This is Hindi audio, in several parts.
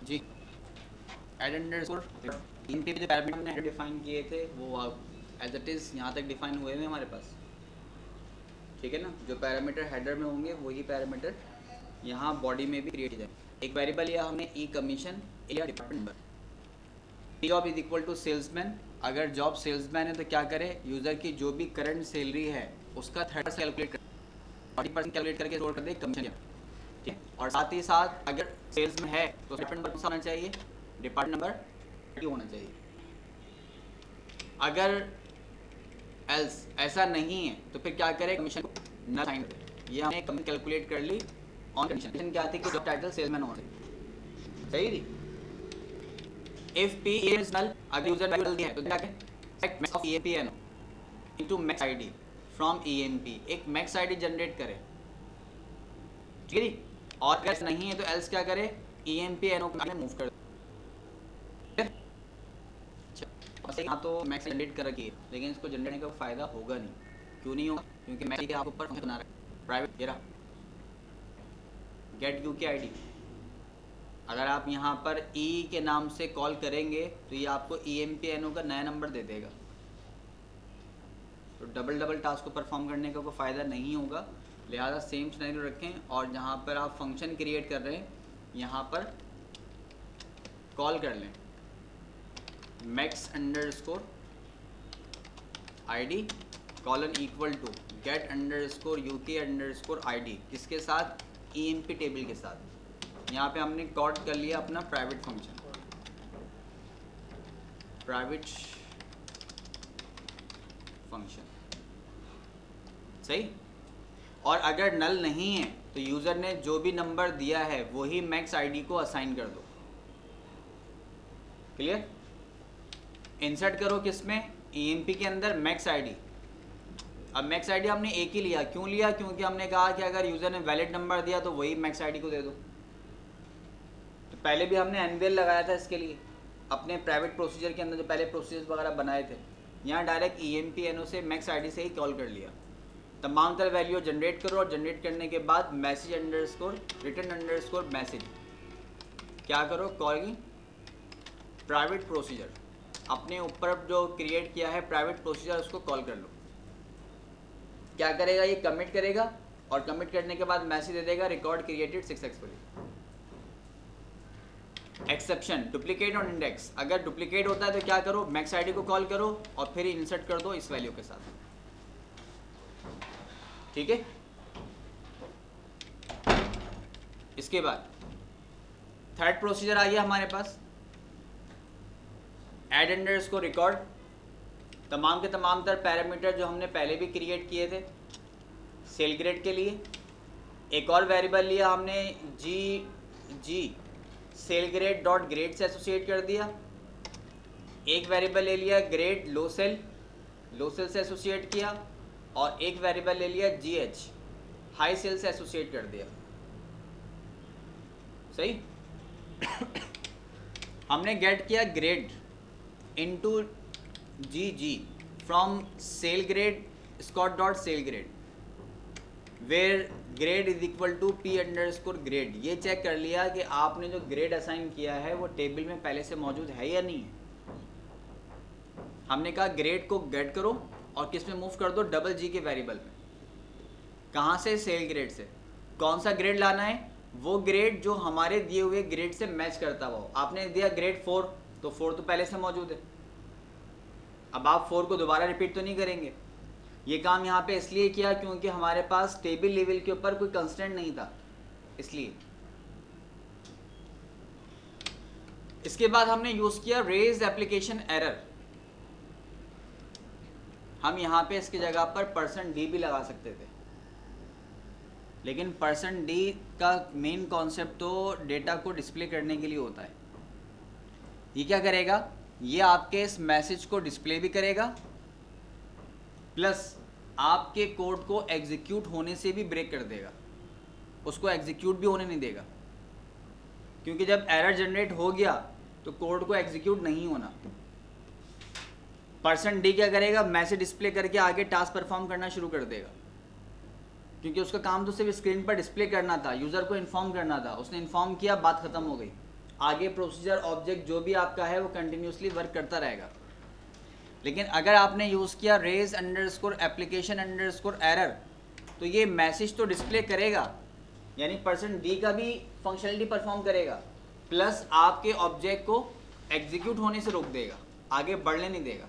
जी एड अंडरस्कोर इन पे जो पैरामीटर हमने डिफाइन किए थे वो एज इट इज़ यहाँ तक डिफाइन हुए हैं हमारे पास, ठीक है ना। जो पैरामीटर हेडर में होंगे वही पैरामीटर यहाँ बॉडी में भी क्रिएट किए जाए। एक वेरिएबल लिया हमने ई कमीशन या department number. P job is equal to salesman. अगर जॉब सेल्समैन है तो क्या करे, यूज़र की जो भी करंट सैलरी है उसका 30% कैलकुलेट कर 40% कैलकुलेट करके जोड़ कर दे कमीशन, ठीक है। और साथ ही साथ अगर सेल्स में है तो डिपार्टमेंट नंबर कौन सा होना चाहिए, डिपार्टमेंट नंबर 30 होना चाहिए। अगर एल्स ऐसा नहीं है तो फिर क्या करें, कमीशन को न साइन करें। ये हमने कमीशन कैलकुलेट कर ली ऑन कंडीशन क्या थी कि जॉब टाइटल सेल्समैन होना चाहिए, सही थी। इफ पी इज नल, अगर यूजर वैल्यू नल है तो क्या करें, set max of EMPN into max ID from EMP, एक मैक्स आईडी जनरेट करें, ठीक है। और अगर नहीं है तो एल्स क्या करे, ईएमपीएनओ को मूव कर दे। यहाँ तो मैक्स जनरेट कर रखी है लेकिन इसको जनरेट करने का फायदा होगा नहीं। क्यों नहीं होगा, क्योंकि मैक्स के आपके ऊपर फंक्शन बना रहा है प्राइवेट, ये रहा गेट यू की आईडी। अगर आप यहाँ पर ई के नाम से कॉल करेंगे तो ये आपको ईएमपीएनओ का नया नंबर दे देगा, तो डबल डबल टास्क को परफॉर्म करने का कोई फ़ायदा नहीं होगा। लिहाजा सेम सिनेरियो रखें और जहाँ पर आप फंक्शन क्रिएट कर रहे हैं यहाँ पर कॉल कर लें max underscore ID colon equal to get underscore UK underscore ID, किसके साथ, ईएमपी टेबल के साथ। यहाँ पे हमने कॉल कर लिया अपना प्राइवेट फंक्शन, प्राइवेट फंक्शन, सही। और अगर नल नहीं है तो यूज़र ने जो भी नंबर दिया है वही मैक्स आईडी को असाइन कर दो, क्लियर। इंसर्ट करो किसमें, ईएमपी के अंदर मैक्स आईडी। अब मैक्स आईडी हमने एक ही लिया, क्यों लिया, क्योंकि हमने कहा कि अगर यूज़र ने वैलिड नंबर दिया तो वही मैक्स आईडी को दे दो। तो पहले भी हमने एनवीएल लगाया था इसके लिए अपने प्राइवेट प्रोसीजर के अंदर, जो पहले प्रोसीजर वगैरह बनाए थे। यहाँ डायरेक्ट ईएमपीएनओ से मैक्स आईडी से ही कॉल कर लिया। तमाम तरह वैल्यू जनरेट करो और जनरेट करने के बाद message underscore return underscore message क्या करो, कॉल की प्राइवेट प्रोसीजर, अपने ऊपर जो क्रिएट किया है प्राइवेट प्रोसीजर उसको कॉल कर लो। क्या करेगा, ये कमिट करेगा और कमिट करने के बाद मैसेज दे देगा record created successfully. Exception duplicate और इंडेक्स, अगर डुप्लीकेट होता है तो क्या करो, मैक्स आईडी को कॉल करो और फिर इंसर्ट कर दो इस वैल्यू के साथ, ठीक है। इसके बाद थर्ड प्रोसीजर आ गया हमारे पास, एड अंडरस्कोर रिकॉर्ड। तमाम के तमाम तर पैरामीटर जो हमने पहले भी क्रिएट किए थे सेल ग्रेड के लिए। एक और वेरिएबल लिया हमने G sal grade dot grade से एसोसिएट कर दिया। एक वेरिएबल ले लिया ग्रेड लो सेल से एसोसिएट किया और एक वेरिएबल ले लिया GH हाई सेल से एसोसिएट कर दिया, सही। हमने गेट किया grade into GG from sal grade Scott dot sal grade where grade is equal to P underscore grade. ये चेक कर लिया कि आपने जो ग्रेड असाइन किया है वो टेबल में पहले से मौजूद है या नहीं है। हमने कहा ग्रेड को गेट करो और किस में मूव कर दो, डबल G के वेरिएबल में। कहाँ से, सेल ग्रेड से। कौन सा ग्रेड लाना है, वो ग्रेड जो हमारे दिए हुए ग्रेड से मैच करता हो। आपने दिया ग्रेड 4 तो 4 तो पहले से मौजूद है, अब आप 4 को दोबारा रिपीट तो नहीं करेंगे। ये काम यहाँ पे इसलिए किया क्योंकि हमारे पास टेबल लेवल के ऊपर कोई कंस्टेंट नहीं था, इसलिए। इसके बाद हमने यूज किया रेज एप्लीकेशन एरर। हम यहाँ पे इसकी जगह पर %d भी लगा सकते थे, लेकिन %d का मेन कॉन्सेप्ट तो डेटा को डिस्प्ले करने के लिए होता है। ये क्या करेगा, ये आपके इस मैसेज को डिस्प्ले भी करेगा प्लस आपके कोड को एग्जीक्यूट होने से भी ब्रेक कर देगा, उसको एग्जीक्यूट भी होने नहीं देगा। क्योंकि जब एरर जनरेट हो गया तो कोड को एग्जीक्यूट नहीं होना। %d क्या करेगा, मैसेज डिस्प्ले करके आगे टास्क परफॉर्म करना शुरू कर देगा, क्योंकि उसका काम तो सिर्फ स्क्रीन पर डिस्प्ले करना था, यूज़र को इन्फॉर्म करना था। उसने इन्फॉर्म किया, बात खत्म हो गई। आगे प्रोसीजर ऑब्जेक्ट जो भी आपका है वो कंटिन्यूसली वर्क करता रहेगा। लेकिन अगर आपने यूज़ किया raise underscore application underscore error, तो ये मैसेज तो डिस्प्ले करेगा, यानी %d का भी फंक्शनलिटी परफॉर्म करेगा, प्लस आपके ऑब्जेक्ट को एग्जीक्यूट होने से रोक देगा, आगे बढ़ने नहीं देगा।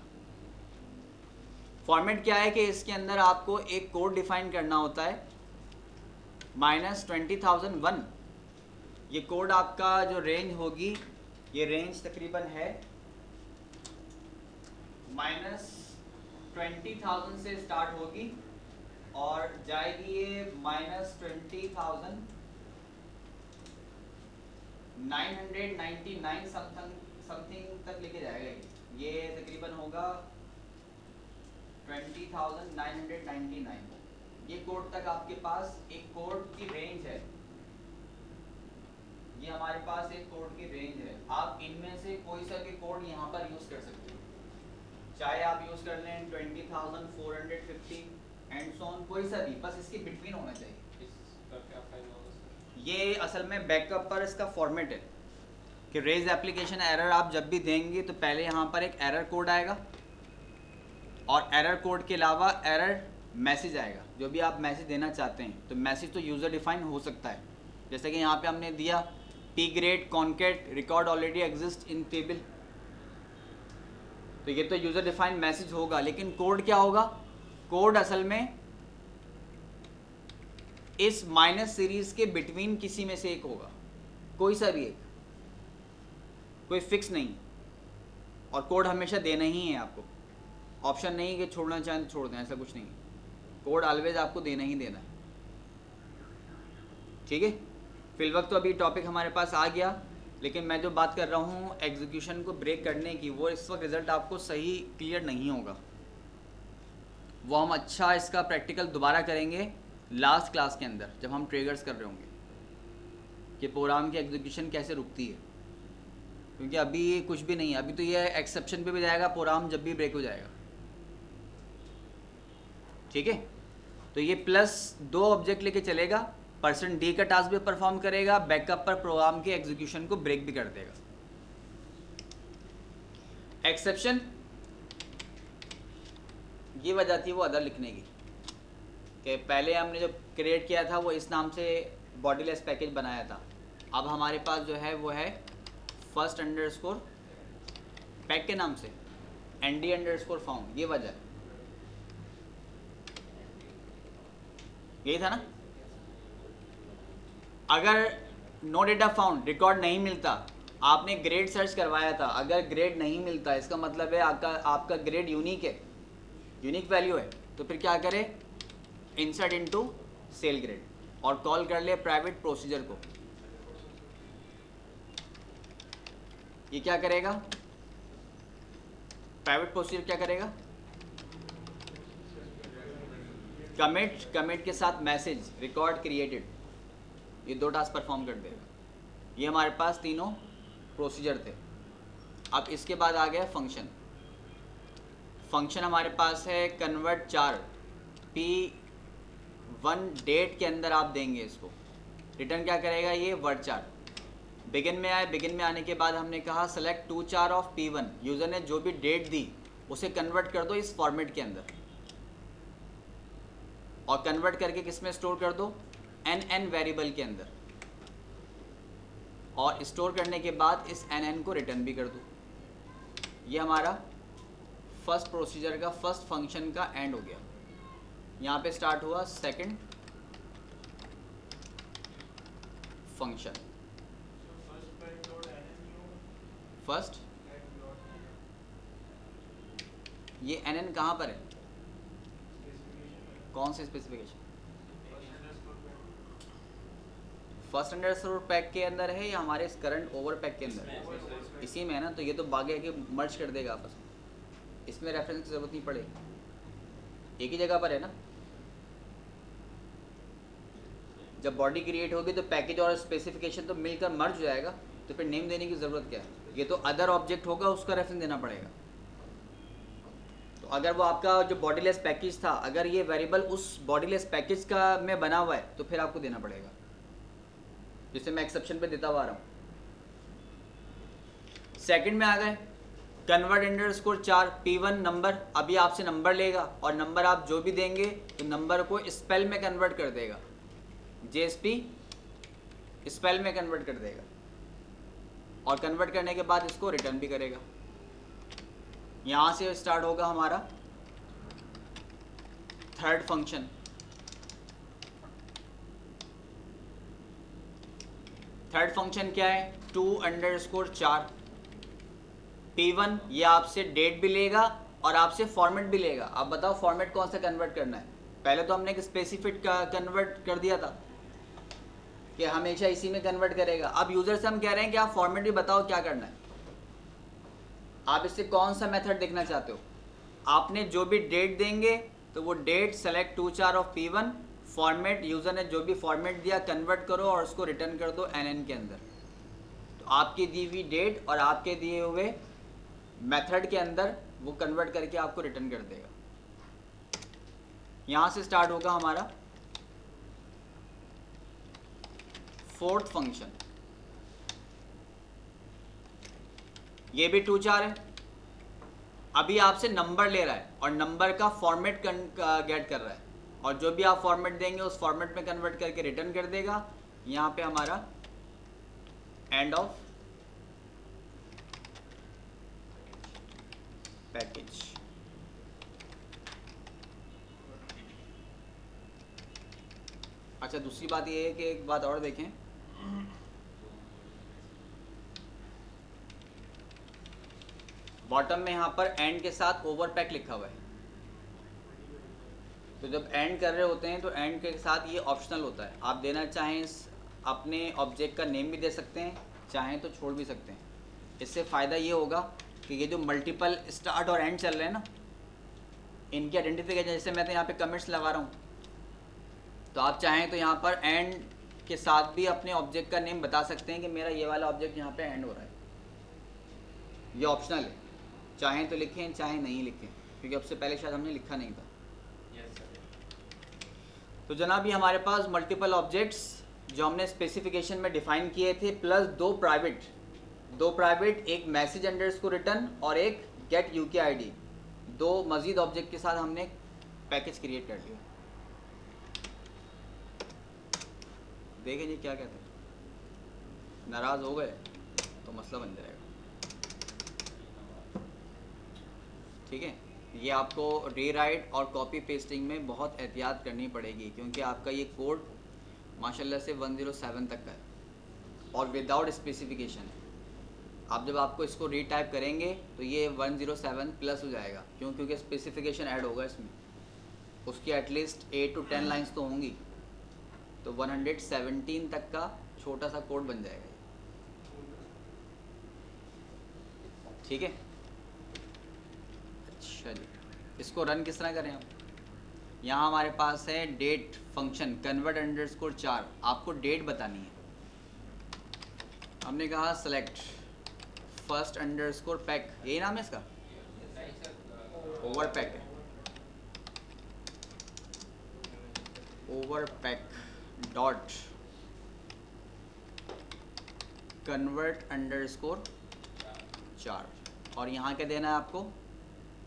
फॉर्मेट क्या है कि इसके अंदर आपको एक कोड डिफाइन करना होता है -20001। ये कोड आपका जो रेंज होगी, ये रेंज तकरीबन है -20,000 से स्टार्ट होगी और जाएगी ये -20,999 समथिंग तक लेके जाएगा। ये तकरीबन होगा 20,999। ये कोड तक आपके पास एक कोड की रेंज है। ये हमारे पास एक कोड की रेंज है। आप इनमें से कोई सा भी कोड यहाँ पर यूज़ कर सकते हो, चाहे आप यूज़ कर लें 20,450 एंड सो ऑन, कोई सा भी, बस इसके बिटवीन होना चाहिए। इसका क्या फायदा होगा सर? ये असल में बैकअप पर इसका फॉर्मेट है कि रेज एप्लीकेशन एरर आप जब भी देंगे तो पहले यहाँ पर एक एरर कोड आएगा और एरर कोड के अलावा एरर मैसेज आएगा, जो भी आप मैसेज देना चाहते हैं। तो मैसेज तो यूज़र डिफाइन हो सकता है, जैसे कि यहाँ पे हमने दिया p grade concat record already exist in table, तो ये तो यूज़र डिफाइन मैसेज होगा। लेकिन कोड क्या होगा? कोड असल में इस माइनस सीरीज के बिटवीन किसी में से एक होगा, कोई सा भी एक, कोई फिक्स नहीं। और कोड हमेशा देना ही है आपको, ऑप्शन नहीं कि छोड़ना चाहें तो छोड़ दें, ऐसा कुछ नहीं है। कोड ऑलवेज आपको देना ही देना है, ठीक है। फिलवक्त तो अभी टॉपिक हमारे पास आ गया, लेकिन मैं जो बात कर रहा हूँ एग्जीक्यूशन को ब्रेक करने की, वो इस वक्त रिज़ल्ट आपको सही क्लियर नहीं होगा। वो हम अच्छा इसका प्रैक्टिकल दोबारा करेंगे लास्ट क्लास के अंदर, जब हम ट्रिगर्स कर रहे होंगे कि प्रोग्राम की एग्जीक्यूशन कैसे रुकती है, क्योंकि अभी ये कुछ भी नहीं है। अभी तो ये एक्सेप्शन पे भी जाएगा प्रोग्राम जब भी ब्रेक हो जाएगा, ठीक है। तो ये +2 ऑब्जेक्ट लेके चलेगा, %d का टास्क भी परफॉर्म करेगा, बैकअप पर प्रोग्राम के एग्जीक्यूशन को ब्रेक भी कर देगा। एक्सेप्शन ये वजह थी वो अदर लिखने की, कि पहले हमने जो क्रिएट किया था वो इस नाम से बॉडीलेस पैकेज बनाया था। अब हमारे पास जो है वो है फर्स्ट अंडरस्कोर पैक के नाम से nd अंडरस्कोर फाउंड, ये वजह है, यही था ना। अगर नो डेटा फाउंड रिकॉर्ड नहीं मिलता, आपने ग्रेड सर्च करवाया था, अगर ग्रेड नहीं मिलता इसका मतलब है आपका ग्रेड यूनिक है, यूनिक वैल्यू है, तो फिर क्या करें, इंसर्ट इनटू सेल ग्रेड और कॉल कर ले प्राइवेट प्रोसीजर को। ये क्या करेगा, प्राइवेट प्रोसीजर क्या करेगा, कमिट के साथ मैसेज रिकॉर्ड क्रिएटेड, ये 2 टास्क परफॉर्म कर देगा। ये हमारे पास तीनों प्रोसीजर थे। अब इसके बाद आ गया फंक्शन। फंक्शन हमारे पास है कन्वर्ट 4 P1 डेट के अंदर आप देंगे इसको, रिटर्न क्या करेगा, ये वर्ड 4 बिगिन में आए। बिगिन में आने के बाद हमने कहा सेलेक्ट 2 4 ऑफ P1, यूज़र ने जो भी डेट दी उसे कन्वर्ट कर दो इस फॉर्मेट के अंदर, और कन्वर्ट करके किस में स्टोर कर दो, NN वेरिएबल के अंदर, और स्टोर करने के बाद इस NN को रिटर्न भी कर दो। ये हमारा फर्स्ट प्रोसीजर का, फर्स्ट फंक्शन का एंड हो गया। यहाँ पे स्टार्ट हुआ सेकंड फंक्शन। फर्स्ट ये NN कहाँ पर है, कौन से स्पेसिफिकेशन, फर्स्ट अंडरस्कोर पैक के अंदर है या हमारे करंट ओवर पैक के अंदर है, इसी में है ना। तो ये तो बागे के मर्ज कर देगा आपस में, इसमें रेफरेंस की जरूरत नहीं पड़ेगी, एक ही जगह पर है ना। जब बॉडी क्रिएट होगी तो पैकेज और स्पेसिफिकेशन तो मिलकर मर्ज हो जाएगा, तो फिर नेम देने की ज़रूरत क्या है, ये तो अदर ऑब्जेक्ट होगा, उसका रेफरेंस देना पड़ेगा। तो अगर वो आपका जो बॉडीलेस पैकेज था, अगर ये वेरिएबल उस बॉडीलेस पैकेज का में बना हुआ है तो फिर आपको देना पड़ेगा, जिसे मैं एक्सेप्शन पे देता हुआ आ रहा हूँ। सेकंड में आ गए, कन्वर्ट अंडरस्कोर 4 P1 नंबर, अभी आपसे नंबर लेगा और नंबर आप जो भी देंगे तो नंबर को स्पेल में कन्वर्ट कर देगा, JSP स्पेल में कन्वर्ट कर देगा और कन्वर्ट करने के बाद इसको रिटर्न भी करेगा। यहाँ से स्टार्ट होगा हमारा थर्ड फंक्शन। थर्ड फंक्शन क्या है, 2_4 P1 ये आपसे डेट भी लेगा और आपसे फॉर्मेट भी लेगा। आप बताओ फॉर्मेट कौन सा कन्वर्ट करना है। पहले तो हमने एक स्पेसिफिक कन्वर्ट कर दिया था कि हमेशा इसी में कन्वर्ट करेगा। अब यूजर से हम कह रहे हैं कि आप फॉर्मेट भी बताओ क्या करना है, आप इससे कौन सा मेथड देखना चाहते हो। आपने जो भी डेट देंगे तो वो date select 2_4 of P1, format user ने जो भी फॉर्मेट दिया कन्वर्ट करो और उसको रिटर्न कर दो NN के अंदर। तो आपकी दी हुई डेट और आपके दिए हुए मेथड के अंदर वो कन्वर्ट करके आपको रिटर्न कर देगा। यहां से स्टार्ट होगा हमारा फोर्थ फंक्शन। ये भी 2_4 है। अभी आपसे नंबर ले रहा है और नंबर का फॉर्मेट गेट कर रहा है और जो भी आप फॉर्मेट देंगे उस फॉर्मेट में कन्वर्ट करके रिटर्न कर देगा। यहाँ पे हमारा एंड ऑफ पैकेज। अच्छा, दूसरी बात ये है कि एक बात और देखें, बॉटम में यहाँ पर एंड के साथ ओवर पैक लिखा हुआ है। तो जब एंड कर रहे होते हैं तो एंड के साथ ये ऑप्शनल होता है। आप देना चाहें अपने ऑब्जेक्ट का नेम भी दे सकते हैं, चाहें तो छोड़ भी सकते हैं। इससे फ़ायदा ये होगा कि ये जो मल्टीपल स्टार्ट और एंड चल रहे हैं ना, इनकी आइडेंटिफिकेशन, जैसे मैं तो यहाँ पे कमेंट्स लगा रहा हूँ, तो आप चाहें तो यहाँ पर एंड के साथ भी अपने ऑब्जेक्ट का नेम बता सकते हैं कि मेरा ये वाला ऑब्जेक्ट यहाँ पे एंड हो रहा है। ये ऑप्शनल है, चाहें तो लिखें चाहें नहीं लिखें, क्योंकि अब से पहले शायद हमने लिखा नहीं था। तो जनाब ये हमारे पास मल्टीपल ऑब्जेक्ट्स जो हमने स्पेसिफिकेशन में डिफाइन किए थे, प्लस दो प्राइवेट, एक मैसेज अंडरस्कोर रिटर्न और एक गेट यूके आईडी, दो मजीद ऑब्जेक्ट के साथ हमने पैकेज क्रिएट कर लिया। देखें जी क्या कहते हैं, नाराज़ हो गए तो मसला बन जाएगा। ठीक है, ये आपको रीराइट और कॉपी पेस्टिंग में बहुत एहतियात करनी पड़ेगी, क्योंकि आपका ये कोड माशाल्लाह से 107 तक का है और विदाउट स्पेसिफिकेशन है। आप जब आपको इसको रीटाइप करेंगे तो ये 107 प्लस हो जाएगा। क्यों? क्योंकि स्पेसिफिकेशन ऐड होगा इसमें, उसकी एटलीस्ट 8 to 10 लाइन्स तो होंगी, तो 117 तक का छोटा सा कोड बन जाएगा। ठीक है, अच्छा जी, इसको रन किस तरह करें हम। यहाँ हमारे पास है डेट फंक्शन कन्वर्ट अंडरस्कोर 4, आपको डेट बतानी है। हमने कहा सेलेक्ट फर्स्ट अंडरस्कोर पैक, यही नाम है इसका, ओवर पैक है, over pack dot convert underscore 4, और यहाँ क्या देना है आपको,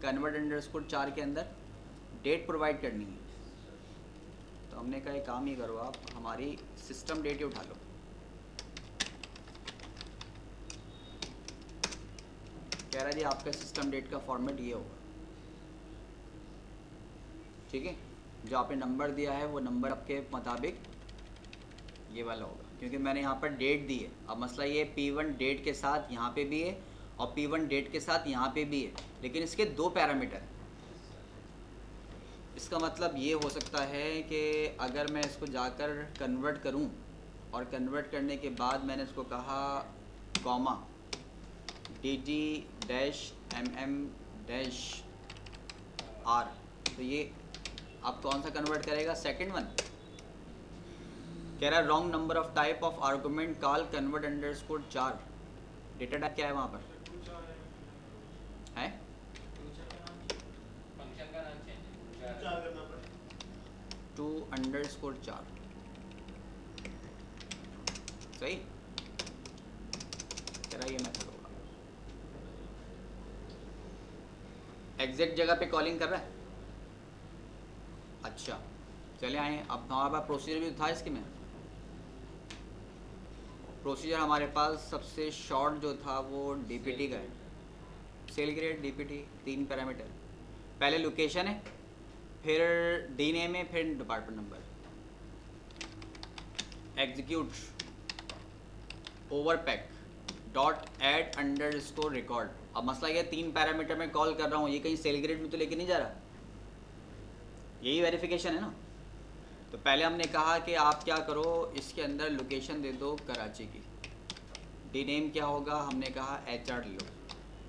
कन्वर्ट अंडरस्कोर 4 के अंदर डेट प्रोवाइड करनी है। तो हमने कहा एक काम ही करो, आप हमारी सिस्टम डेट ही उठा लो। कह रहा जी आपका सिस्टम डेट का फॉर्मेट ये होगा। ठीक है, जो आपने नंबर दिया है वो नंबर आपके मुताबिक ये वाला होगा, क्योंकि मैंने यहाँ पर डेट दी है। अब मसला ये P1 डेट के साथ यहाँ पे भी है और P1 डेट के साथ यहाँ पे भी है, लेकिन इसके दो पैरामीटर हैं। इसका मतलब ये हो सकता है कि अगर मैं इसको जाकर कन्वर्ट करूं और कन्वर्ट करने के बाद मैंने इसको कहा कॉमा dd-mm-r, तो ये अब कौन सा कन्वर्ट करेगा, सेकंड वन। कह रहा है wrong number of type of argument call convert underscore 4, data type क्या है वहाँ पर है, फंक्शन का नाम चेंज है, 2_4 सही। कह रहा ये मेथड होगा। एग्जैक्ट जगह पे कॉलिंग कर रहा है। अच्छा चले आए, अब हमारे पास प्रोसीजर भी था इसके में। प्रोसीजर हमारे पास सबसे शॉर्ट जो था वो डीपीटी का है, सेल ग्रेड डीपीटी, 3 पैरामीटर। पहले लोकेशन है, फिर डी नेम है, फिर department number. Execute overpack dot add underscore record. अब मसला ये 3 पैरामीटर में कॉल कर रहा हूँ, ये कहीं सेल ग्रेड में तो लेके नहीं जा रहा, यही वेरिफिकेशन है ना। तो पहले हमने कहा कि आप क्या करो, इसके अंदर लोकेशन दे दो कराची की, डी नेम क्या होगा, हमने कहा HR लो,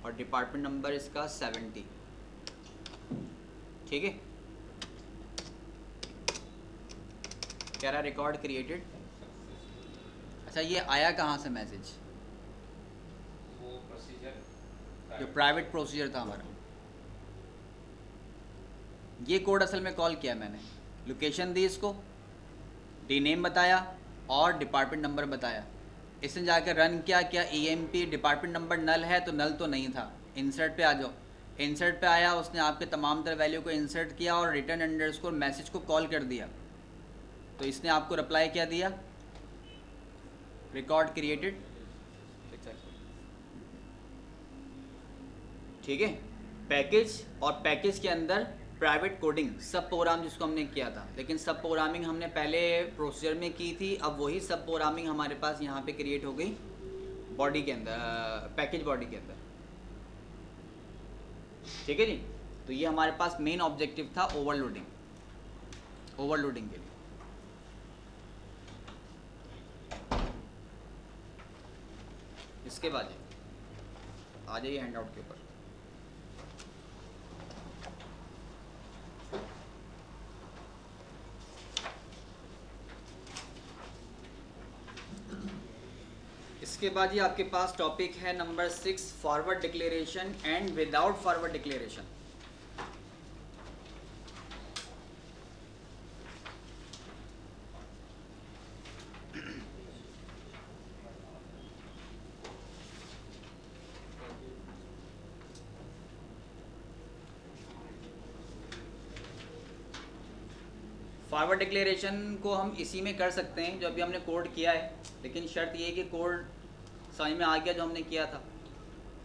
और डिपार्टमेंट नंबर इसका 70। ठीक है, कह रहा रिकॉर्ड क्रिएटेड। अच्छा ये आया कहाँ से मैसेज? वो प्रोसीजर जो प्राइवेट प्रोसीजर था हमारा, ये कोड असल में कॉल किया मैंने, लोकेशन दी इसको, डी नेम बताया और डिपार्टमेंट नंबर बताया। इसने जाकर रन किया, क्या EMP डिपार्टमेंट नंबर नल है, तो नल तो नहीं था। इंसर्ट पे आ जाओ, इंसर्ट पे आया, उसने आपके तमाम तरह वैल्यू को इंसर्ट किया और रिटर्न अंडरस्कोर मैसेज को कॉल कर दिया। तो इसने आपको रिप्लाई क्या दिया, रिकॉर्ड क्रिएटेड। ठीक है, पैकेज, और पैकेज के अंदर प्राइवेट कोडिंग सब प्रोग्राम जिसको हमने किया था, लेकिन सब प्रोग्रामिंग हमने पहले प्रोसीजर में की थी, अब वही सब प्रोग्रामिंग हमारे पास यहाँ पे क्रिएट हो गई बॉडी के अंदर, पैकेज बॉडी के अंदर। ठीक है जी, तो ये हमारे पास मेन ऑब्जेक्टिव था ओवरलोडिंग, ओवरलोडिंग के लिए। इसके बाद आ जाइए हैंडआउट के ऊपर। इसके बाद ही आपके पास टॉपिक है number 6, forward declaration and without forward declaration. Forward declaration को हम इसी में कर सकते हैं जो अभी हमने कोड किया है, लेकिन शर्त ये है कि कोड समझ में आ गया जो हमने किया था,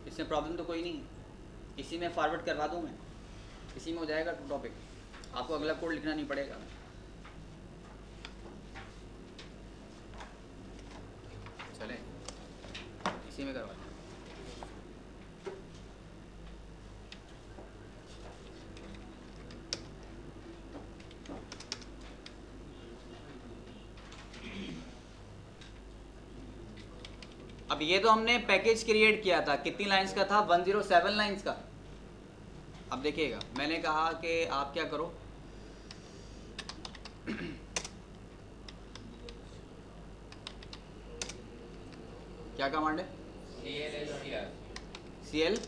इसमें प्रॉब्लम तो कोई नहीं है। इसी में फॉरवर्ड करवा दूँ मैं, इसी में हो जाएगा टॉपिक, आपको अगला कोड लिखना नहीं पड़ेगा। चले इसी में करवा। अब ये तो हमने पैकेज क्रिएट किया था, कितनी लाइंस का था, 107 लाइंस का। अब देखिएगा, मैंने कहा कि आप क्या करो, क्या कमांड है, CL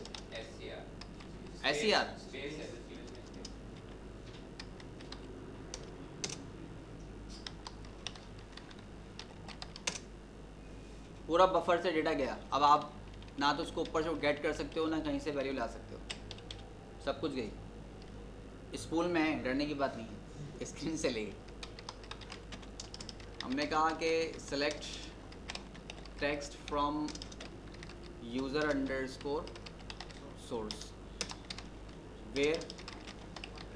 SCR। पूरा बफर से डेटा गया। अब आप ना तो उसको ऊपर से गेट कर सकते हो, ना कहीं से वैल्यू ला सकते हो, सब कुछ गई। स्पूल में है, डरने की बात नहीं है, स्क्रीन से ले। हमने कहा कि select text from user underscore source where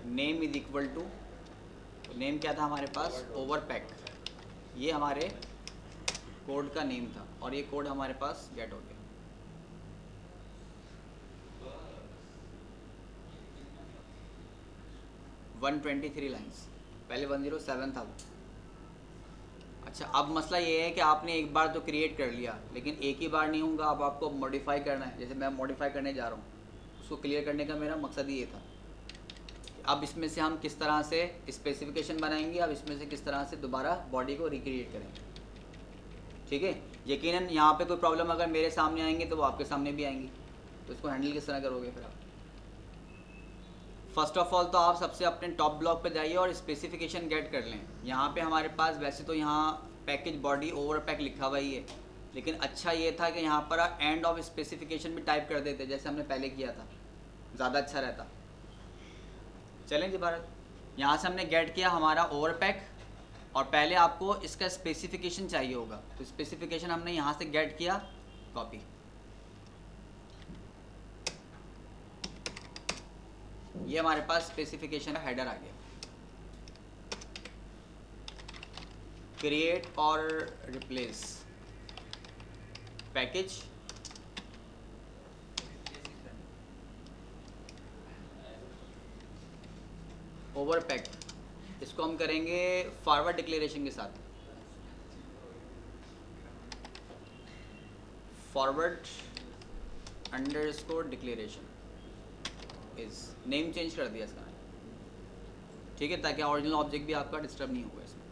name is equal to, name क्या था हमारे पास, ओवरपैक। ये हमारे कोड का नेम था और ये कोड हमारे पास गेट हो गया। वन 123 लाइन्स, पहले 107 था वो। अच्छा, अब मसला ये है कि आपने एक बार तो क्रिएट कर लिया, लेकिन एक ही बार नहीं होगा, अब आपको मॉडिफाई करना है। जैसे मैं मॉडिफाई करने जा रहा हूँ, उसको क्लियर करने का मेरा मकसद ही ये था। अब इसमें से हम किस तरह से स्पेसिफिकेशन बनाएंगे, अब इसमें से किस तरह से दोबारा बॉडी को रिक्रिएट करेंगे। ठीक है, यकीनन यहाँ पे कोई प्रॉब्लम अगर मेरे सामने आएंगे तो वो आपके सामने भी आएंगी, तो इसको हैंडल किस तरह करोगे फिर आप। फर्स्ट ऑफ ऑल तो आप सबसे अपने टॉप ब्लॉक पे जाइए और स्पेसिफिकेशन गेट कर लें। यहाँ पे हमारे पास वैसे तो यहाँ पैकेज बॉडी ओवरपैक लिखा हुआ ही है, लेकिन अच्छा ये था कि यहाँ पर एंड ऑफ स्पेसिफिकेशन भी टाइप कर देते, जैसे हमने पहले किया था, ज़्यादा अच्छा रहता। चलें जी भारत, यहाँ से हमने गेट किया हमारा ओवरपैक, और पहले आपको इसका स्पेसिफिकेशन चाहिए होगा, तो स्पेसिफिकेशन हमने यहाँ से गेट किया, कॉपी। ये हमारे पास स्पेसिफिकेशन का हेडर आ गया। क्रिएट और रिप्लेस पैकेज, ओवरपैक, इसको हम करेंगे फॉरवर्ड डिक्लेरेशन के साथ, forward underscore declaration is, name change कर दिया इसका, ठीक है, ताकि ओरिजिनल ऑब्जेक्ट भी आपका डिस्टर्ब नहीं होगा इसमें।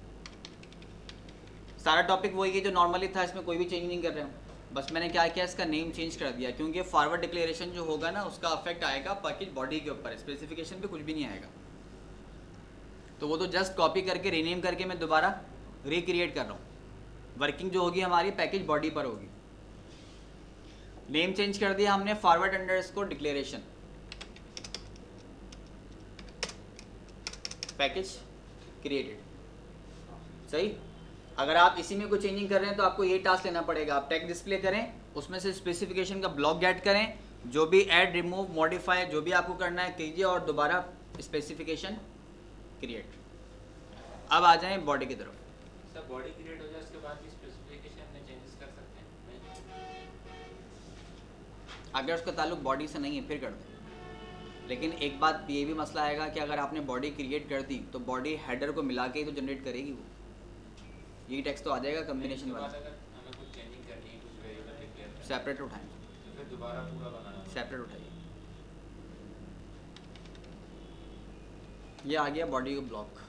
सारा टॉपिक वही है जो नॉर्मली था, इसमें कोई भी चेंज नहीं कर रहे हम, बस मैंने क्या किया, इसका नेम चेंज कर दिया, क्योंकि फॉरवर्ड डिक्लेरेशन जो होगा ना उसका अफेक्ट आएगा पैकेज बॉडी के ऊपर, स्पेसिफिकेशन पे कुछ भी नहीं आएगा। तो वो तो जस्ट कॉपी करके रीनेम करके मैं दोबारा रिक्रिएट कर रहा हूँ, वर्किंग जो होगी हमारी पैकेज बॉडी पर होगी। नेम चेंज कर दिया हमने, forward underscore declaration package created, सही। अगर आप इसी में कोई चेंजिंग कर रहे हैं तो आपको ये टास्क लेना पड़ेगा, आप टेक्स्ट डिस्प्ले करें, उसमें से स्पेसिफिकेशन का ब्लॉक गेट करें, जो भी ऐड रिमूव मॉडिफाई जो भी आपको करना है कीजिए, और दोबारा स्पेसिफिकेशन क्रिएट। अब आ जाएं बॉडी की तरफ। सर बॉडी क्रिएट हो जाए उसके बाद भी स्पेसिफिकेशन में चेंजेस कर सकते हैं? अगर उसका ताल्लुक बॉडी से नहीं है फिर कर दें, लेकिन एक बात ये भी मसला आएगा कि अगर आपने बॉडी क्रिएट कर दी तो बॉडी हेडर को मिला के ही तो जनरेट करेगी वो, यही टेक्स्ट तो आ जाएगा कम्बिनेशन वाला। अगर हमें कुछ चेंजिंग करनी है, कुछ वेरिएबल डिक्लेयर करना है, सेपरेट उठाएं, तो फिर दोबारा पूरा बनाना होगा। सेपरेट उठाइए। ये आ गया बॉडी का ब्लॉक।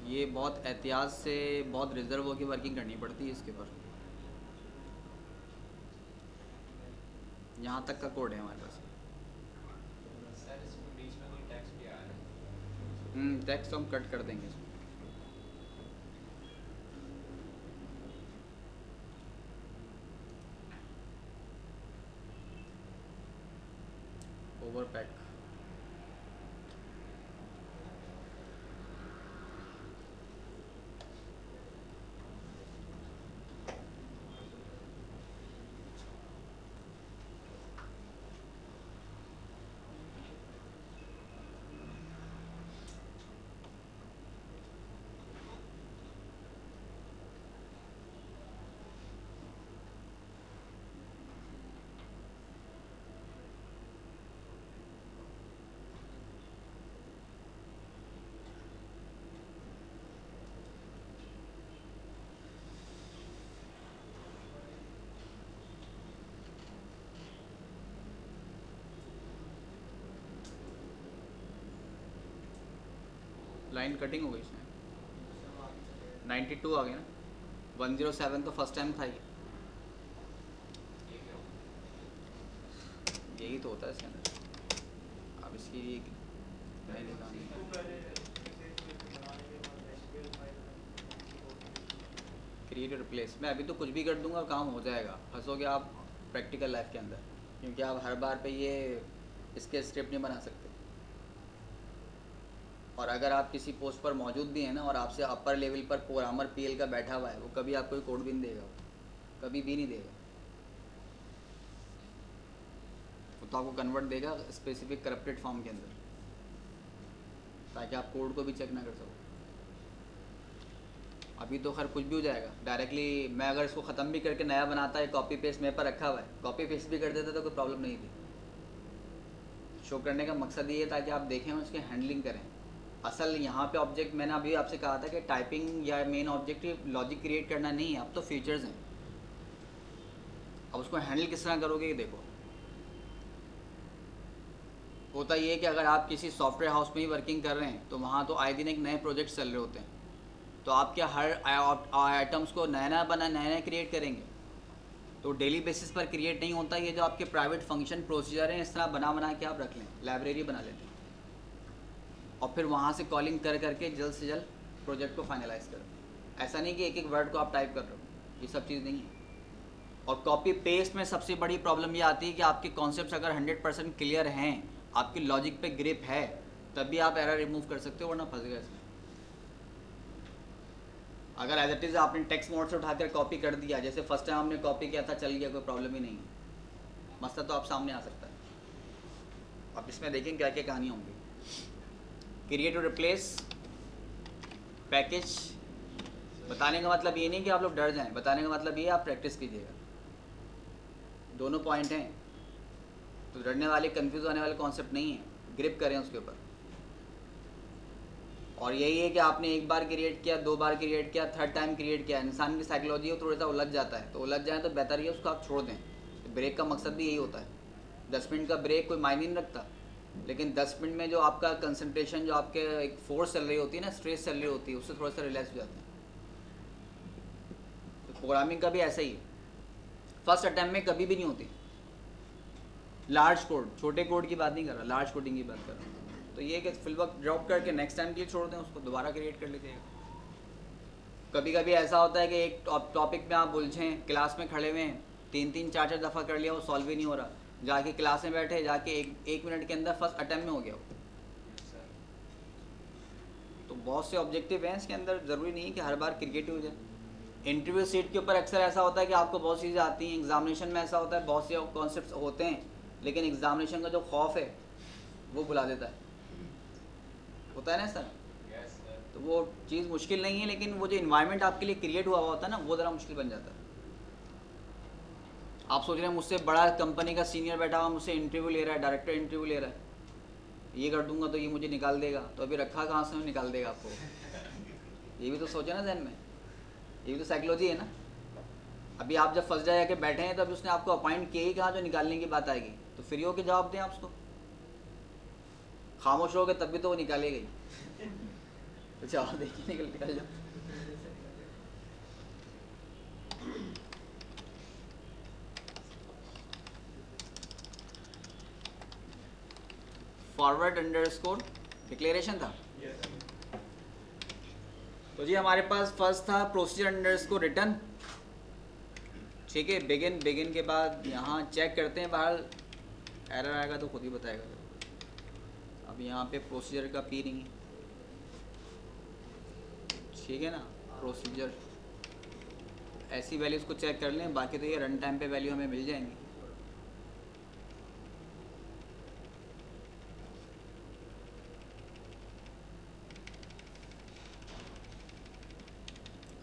ये बहुत एहतियात से, बहुत रिजर्व होकर वर्किंग करनी पड़ती है इसके ऊपर। यहाँ तक का कोड है हमारे पास। सर इसमें बीच में कोई टेक्स्ट भी आ रहा है? टेक्स्ट हम कट कर देंगे इसमें। ओवरपैक, लाइन कटिंग हो गई इसमें। 92 आ गया ना, 107 तो फर्स्ट टाइम था ये, यही तो होता है इसके अंदर। अब इसकी क्रिएट रिप्लेस, मैं अभी तो कुछ भी कर दूंगा और काम हो जाएगा, फंसोगे आप प्रैक्टिकल लाइफ के अंदर, क्योंकि आप हर बार पे ये इसके स्क्रिप्ट नहीं बना सकते। और अगर आप किसी पोस्ट पर मौजूद भी हैं ना, और आपसे अपर लेवल पर प्रोग्रामर पीएल का बैठा हुआ है, वो कभी आपको कोड भी नहीं देगा, कभी भी नहीं देगा। वो तो आपको कन्वर्ट देगा स्पेसिफिक करप्टेड फॉर्म के अंदर, ताकि आप कोड को भी चेक ना कर सको। अभी तो खैर कुछ भी हो जाएगा डायरेक्टली। मैं अगर इसको ख़त्म भी करके नया बनाता है, कॉपी पेस्ट मेरे पर रखा हुआ है, कॉपी पेस्ट भी कर देता तो कोई प्रॉब्लम नहीं थी। शो करने का मकसद ये है ताकि आप देखें और उसकी हैंडलिंग करें। असल यहाँ पे ऑब्जेक्ट मैंने अभी आपसे कहा था कि टाइपिंग या मेन ऑब्जेक्ट लॉजिक क्रिएट करना नहीं है, अब तो फीचर्स हैं। अब उसको हैंडल किस तरह करोगे ये देखो। होता ये है कि अगर आप किसी सॉफ्टवेयर हाउस में ही वर्किंग कर रहे हैं तो वहाँ तो आए दिन एक नए प्रोजेक्ट चल रहे होते हैं, तो आपके हर आइटम्स को नया नया क्रिएट करेंगे, तो डेली बेसिस पर क्रिएट नहीं होता। ये जो आपके प्राइवेट फंक्शन प्रोसीजर हैं, इस तरह बना के आप रख लें, लाइब्रेरी बना लेते हैं, और फिर वहाँ से कॉलिंग कर करके जल्द से जल्द प्रोजेक्ट को फाइनलाइज करें। ऐसा नहीं कि एक एक वर्ड को आप टाइप कर रहे हो, ये सब चीज़ नहीं है। और कॉपी पेस्ट में सबसे बड़ी प्रॉब्लम ये आती है कि आपके कॉन्सेप्ट्स अगर 100% क्लियर हैं, आपकी लॉजिक पे ग्रिप है, तभी आप एरर रिमूव कर सकते हो, वरना फंस गए इसमें। अगर एज इट इज़ आपने टेक्स्ट मोड से उठाकर कॉपी कर दिया, जैसे फर्स्ट टाइम हमने कॉपी किया था, चल गया, कोई प्रॉब्लम ही नहीं है, मसला तो आप सामने आ सकता है। अब इसमें देखें क्या क्या कहानी होंगी। क्रिएट और रिप्लेस पैकेज, बताने का मतलब ये नहीं कि आप लोग डर जाएं, बताने का मतलब ये आप प्रैक्टिस कीजिएगा, दोनों पॉइंट हैं। तो डरने वाले, कंफ्यूज होने वाले कॉन्सेप्ट नहीं है, ग्रिप करें उसके ऊपर। और यही है कि आपने एक बार क्रिएट किया, दो बार क्रिएट किया, थर्ड टाइम क्रिएट किया, इंसान की साइकोलॉजी है थोड़ा सा उलझ जाता है, तो उलझ जाए तो बेहतर ही है उसको आप छोड़ दें। ब्रेक का मकसद भी यही होता है। 10 मिनट का ब्रेक कोई मायने नहीं रखता, लेकिन 10 मिनट में जो आपका कंसंट्रेशन, जो आपके एक फोर्स चल रही होती है ना, स्ट्रेस चल रही होती है, उससे थोड़ा सा रिलैक्स हो जाता है। तो प्रोग्रामिंग का भी ऐसा ही है, फर्स्ट अटैम्प्ट में कभी भी नहीं होती। लार्ज कोड, छोटे कोड की बात नहीं कर रहा, लार्ज कोडिंग की बात कर रहा हूँ। तो ये कि फिल वक्त ड्रॉप करके नेक्स्ट टाइम के लिए छोड़ दें, उसको दोबारा क्रिएट कर लीजिएगा। कभी कभी ऐसा होता है कि एक टॉपिक में आप उलझें, क्लास में खड़े हुए हैं, 3-3 4-4 दफ़ा कर लिया, वो सॉल्व ही नहीं हो रहा, जाके क्लास में बैठे, जाके एक मिनट के अंदर फर्स्ट अटैम्प्ट में हो गया वो। तो बहुत से ऑब्जेक्टिव हैं इसके अंदर, ज़रूरी नहीं है कि हर बार क्रिकेट हो जाए। इंटरव्यू सीट के ऊपर अक्सर ऐसा होता है कि आपको बहुत चीज़ें आती हैं, एग्जामिनेशन में ऐसा होता है बहुत से कॉन्सेप्ट्स होते हैं, लेकिन एग्जामिनेशन का जो खौफ है वो बुला देता है, होता है ना सर। तो वो चीज़ मुश्किल नहीं है, लेकिन वो जो इन्वायरमेंट आपके लिए क्रिएट हुआ होता है ना, वो ज़रा मुश्किल बन जाता है। आप सोच रहे हैं मुझसे बड़ा कंपनी का सीनियर बैठा हुआ मुझसे इंटरव्यू ले रहा है, डायरेक्टर इंटरव्यू ले रहा है, ये कर दूंगा तो ये मुझे निकाल देगा, तो अभी रखा कहाँ से निकाल देगा आपको, ये भी तो सोचा ना जहन में, ये भी तो साइकोलॉजी है ना। अभी आप जब फर्स्ट डे आके बैठे हैं तो अभी उसने आपको अपॉइंट किया ही कहाँ जो निकालने की बात आएगी, तो फ्री होकर जवाब दें आप उसको। खामोश रहोगे तब भी तो वो निकालेगा ही, तो जवाब देखिए निकल जाओ। फॉरवर्ड अंडरस्कोर डिक्लेरेशन था। तो जी हमारे पास फर्स्ट था प्रोसीजर अंडरस्कोर रिटर्न, ठीक है। बिगिन के बाद यहाँ चेक करते हैं, बाहर एरर आएगा तो खुद ही बताएगा। अब यहाँ पे प्रोसीजर का पी नहीं है, ठीक है ना। प्रोसीजर ऐसी वैल्यूज़ को चेक कर लें, बाकी तो ये रन टाइम पे वैल्यू हमें मिल जाएंगी।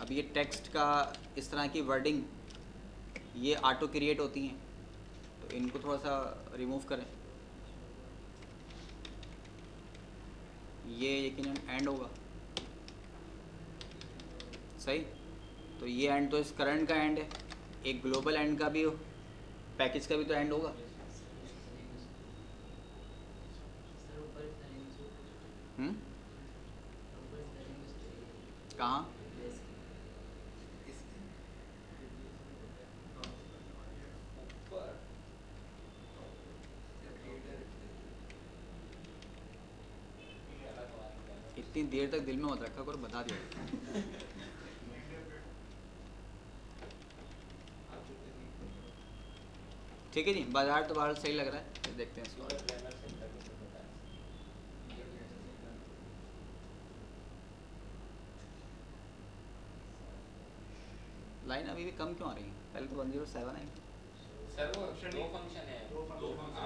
अब ये टेक्स्ट का इस तरह की वर्डिंग ये ऑटो क्रिएट होती हैं, तो इनको थोड़ा सा रिमूव करें। ये यकीनन एंड होगा, सही। तो ये एंड तो इस करंट का एंड है, एक ग्लोबल एंड का भी हो, पैकेज का भी तो एंड होगा। कहाँ? इतनी देर तक दिल में मत रखा करो, बता दिया। ठीक है जी, बाजार तो बाहर सही लग रहा है, तो देखते हैं इसको। लाइन अभी भी कम क्यों आ रही है? पहले तो 107 आई, सर वो दो फंक्शन है,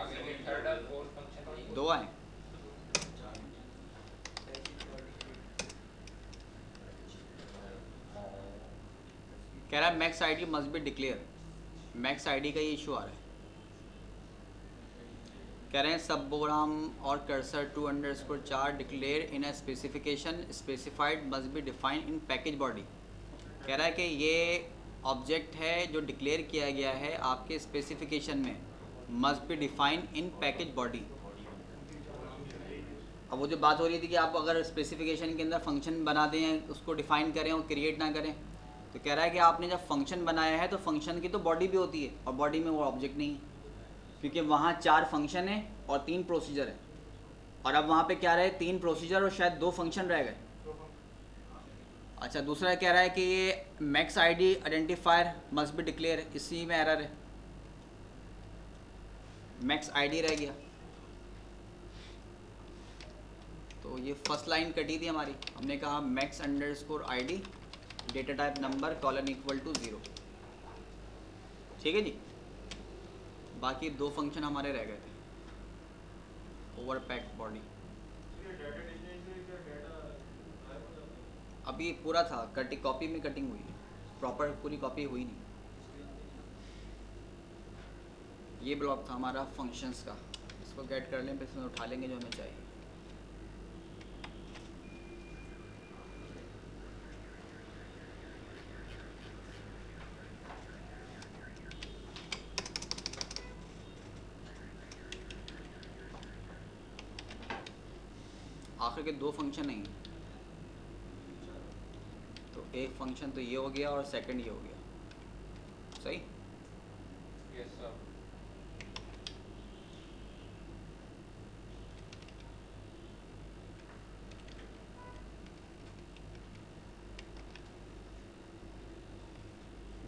आगे थर्ड और फोर्थ फंक्शन दो आए। कह रहा है max ID must be declare, max ID का ये इशू आ रहा है। कह रहे हैं सब प्रोग्राम और कर्सर टू अंडरस्कोर चार declare in a specification specified must be defined in package body. कह रहा है कि ये ऑब्जेक्ट है जो डिक्लेयर किया गया है आपके स्पेसिफिकेशन में, must be defined in package body. अब वो जो बात हो रही थी कि आप अगर स्पेसिफिकेशन के अंदर फंक्शन बना दें, उसको डिफाइन करें और क्रिएट ना करें, तो कह रहा है कि आपने जब फंक्शन बनाया है तो फंक्शन की तो बॉडी भी होती है, और बॉडी में वो ऑब्जेक्ट नहीं है, क्योंकि वहाँ 4 फंक्शन है और 3 प्रोसीजर है। और अब वहाँ पे क्या रहे, 3 प्रोसीजर और शायद 2 फंक्शन रह गए। अच्छा, दूसरा कह रहा है कि ये max ID identifier must be declare, इसी में एरर है, मैक्स आईडी रह गया। तो ये फर्स्ट लाइन कटी थी हमारी, हमने कहा max underscore ID data type number colon equal to 0। ठीक है जी। बाकी दो फंक्शन हमारे रह गए थे, ओवर पैक बॉडी। अभी पूरा था कटिंग, कॉपी में कटिंग हुई है, प्रॉपर पूरी कॉपी हुई नहीं। ये ब्लॉक था हमारा फंक्शंस का, इसको गेट कर लें, फिर इसमें उठा लेंगे जो हमें चाहिए। आखिर के दो फंक्शन नहीं, तो एक फंक्शन तो ये हो गया और सेकंड ये हो गया, सही। Yes, sir.